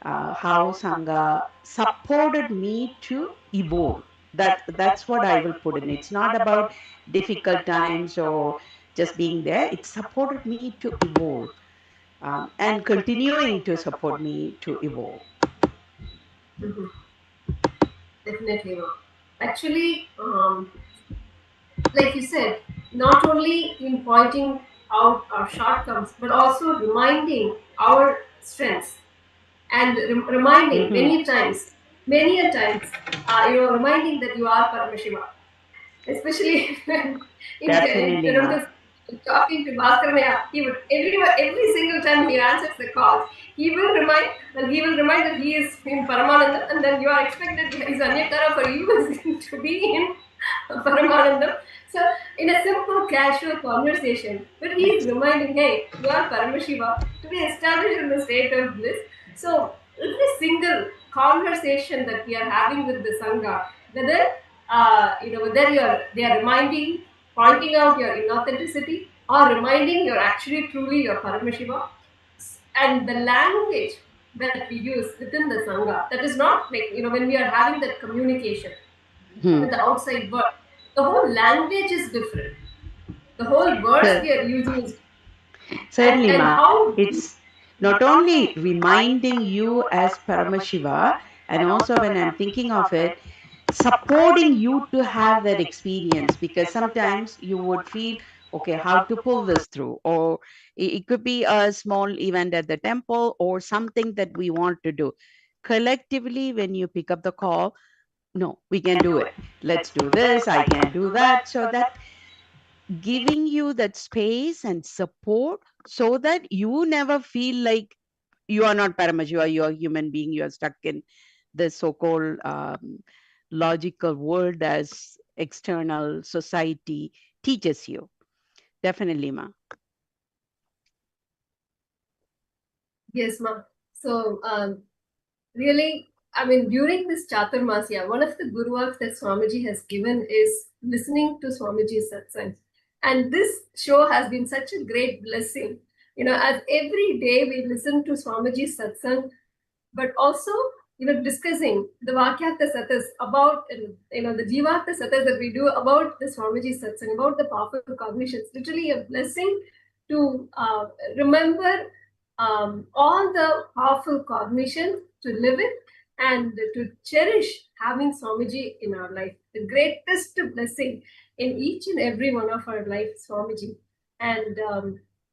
how Sangha supported me to evolve. That's what I will put in. It's not about difficult times or just being there. It supported me to evolve, and continuing to support me to evolve. Mhm. Definitely, no. Actually, like you said, not only in pointing out our shortcomings, but also reminding our strengths, and reminding Mhm. many a times, reminding that you are Paramashiva, especially when in Definitely, ma. Toronto. talking to Bhaskaraya, he would every single time he answers the calls, he will remind that he is in Paramanandam, and then you are expected his Anyakara for you to be in Paramanandam. So in a simple casual conversation, but he is reminding, hey, you are Paramashiva to be established in the state of bliss. So every single conversation that we are having with the Sangha, whether whether they are reminding, pointing out your inauthenticity, or reminding you're actually truly your Paramashiva, and the language that we use within the Sangha, that is not like, when we are having that communication Hmm. with the outside world, the whole language is different. The whole words So, we are using is, certainly, and Ma. how It's not only reminding you as Paramashiva, and also when I'm thinking of it, supporting you to have that experience, because sometimes you would feel, okay, how to pull this through, or it could be a small event at the temple or something that we want to do. Collectively, when you pick up the call, no, we can do it. Let's do this, I can do that. So that giving you that space and support so that you never feel like you are not Paramashiva, you are a human being, you are stuck in the so-called logical world as external society teaches you. Definitely, Ma. yes, ma. So really, I mean, during this Chaturmasya, one of the guruvaks that Swamiji has given is listening to Swamiji's satsangs. And this show has been such a great blessing. As every day we listen to Swamiji's satsang, but also, discussing the Vakyartha Satas about, the Jivartha Satas that we do about the Swamiji's satsang, about the powerful cognitions. Literally a blessing to remember all the powerful cognitions, to live it, and to cherish having Swamiji in our life. The greatest blessing in each and every one of our life, Swamiji. And,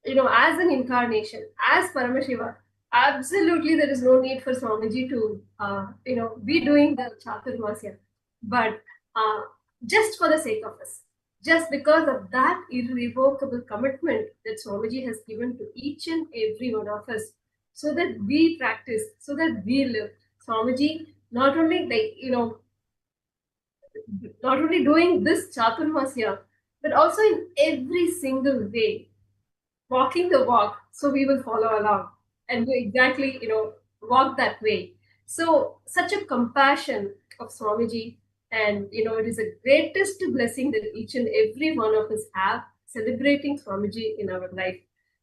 as an incarnation, as Paramashiva, absolutely there is no need for Swamiji to, be doing the Chaturmasya. But just for the sake of us, just because of that irrevocable commitment that Swamiji has given to each and every one of us, so that we practice, so that we live. Swamiji not only not only doing this Chaturmasya, but also in every single way, walking the walk, so we will follow along and do exactly, walk that way. So such a compassion of Swamiji, and it is a greatest blessing that each and every one of us have, celebrating Swamiji in our life.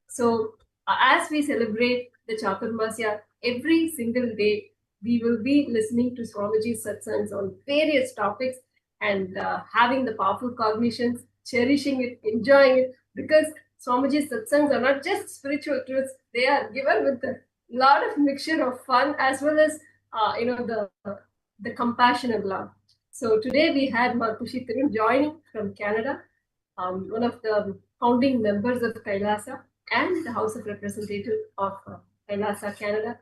So as we celebrate the Chaturmasya every single day, we will be listening to Swamiji's satsangs on various topics, and having the powerful cognitions, cherishing it, enjoying it, because Swamiji's satsangs are not just spiritual truths; they are given with a lot of mixture of fun, as well as the compassion and love. So today we had Markushi Tirun joining from Canada, one of the founding members of KAILASA and the House of Representatives of KAILASA Canada.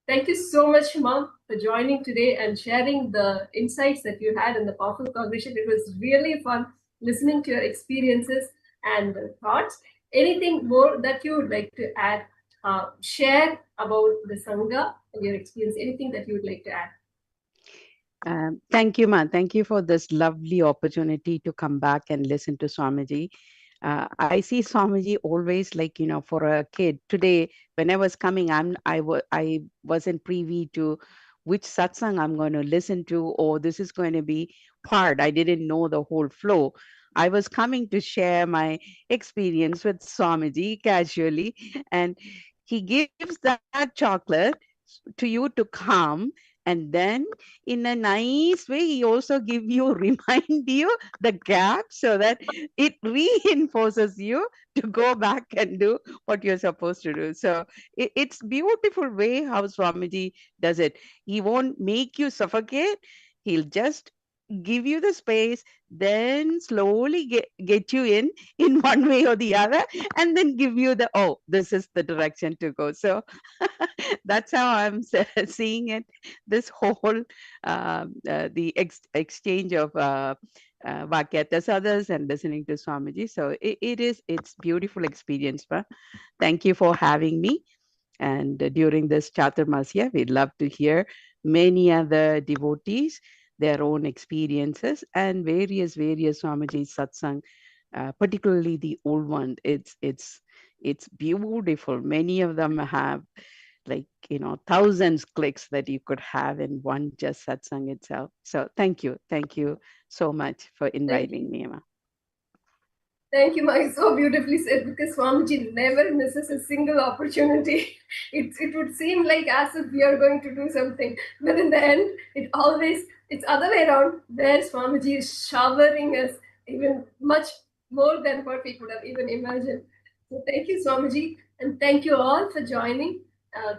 Thank you so much, Mom, for joining today and sharing the insights that you had in the powerful cognition. It was really fun listening to your experiences and thoughts. Anything more that you would like to add? Share about the Sangha and your experience. Anything that you would like to add? Thank you, Ma. Thank you for this lovely opportunity to come back and listen to Swamiji. I see Swamiji always like, for a kid. Today, when I was coming, I wasn't privy to which satsang I'm going to listen to, or this is going to be part. I didn't know the whole flow. I was coming to share my experience with Swamiji casually, and he gives that chocolate to you to come, and then in a nice way he also give you remind you the gap so that it reinforces you to go back and do what you're supposed to do. So it's beautiful way how Swamiji does it. He won't make you suffocate. He'll just give you the space, then slowly get you in one way or the other, and then give you the, oh, this is the direction to go. So That's how I'm seeing it. This whole the exchange of Vakyatas others and listening to Swamiji. So it's beautiful experience. Thank you for having me. And during this Chaturmasya, we'd love to hear many other devotees, their own experiences, and various Swamiji satsang, particularly the old one. It's beautiful. Many of them have like thousands clicks that you could have in one just satsang itself. So thank you so much for Thank inviting you. me, Emma. Thank you, Mike. So beautifully said, because Swamiji never misses a single opportunity. It would seem like as if we are going to do something, but in the end, it's other way around, where Swamiji is showering us even much more than what we could have even imagined. So thank you, Swamiji, and thank you all for joining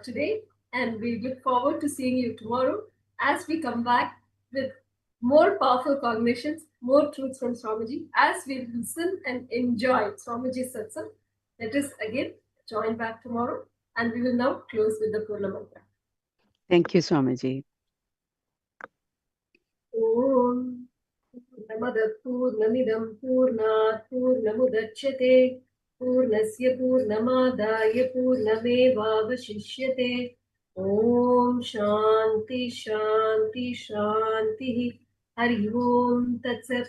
today. And we look forward to seeing you tomorrow as we come back with more powerful cognitions, more truths from Swamiji as we listen and enjoy Swamiji's satsang. Let us again join back tomorrow, and we will now close with the Purna Mantra. Thank you, Swamiji. Om Purnamada Purnamidam Purnat Purnamudachyate Purnasya Purnamadaya Purnamevavashishyate. Om Shanti Shanti Shanti. Hari Om Tatsat.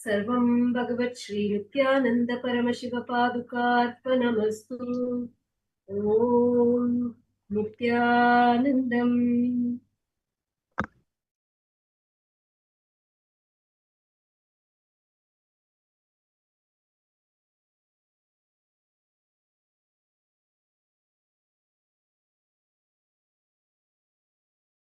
Sarvam Bhagavat Shri Nithyananda Paramashiva Padukarpanamastu. Om Nithyanandam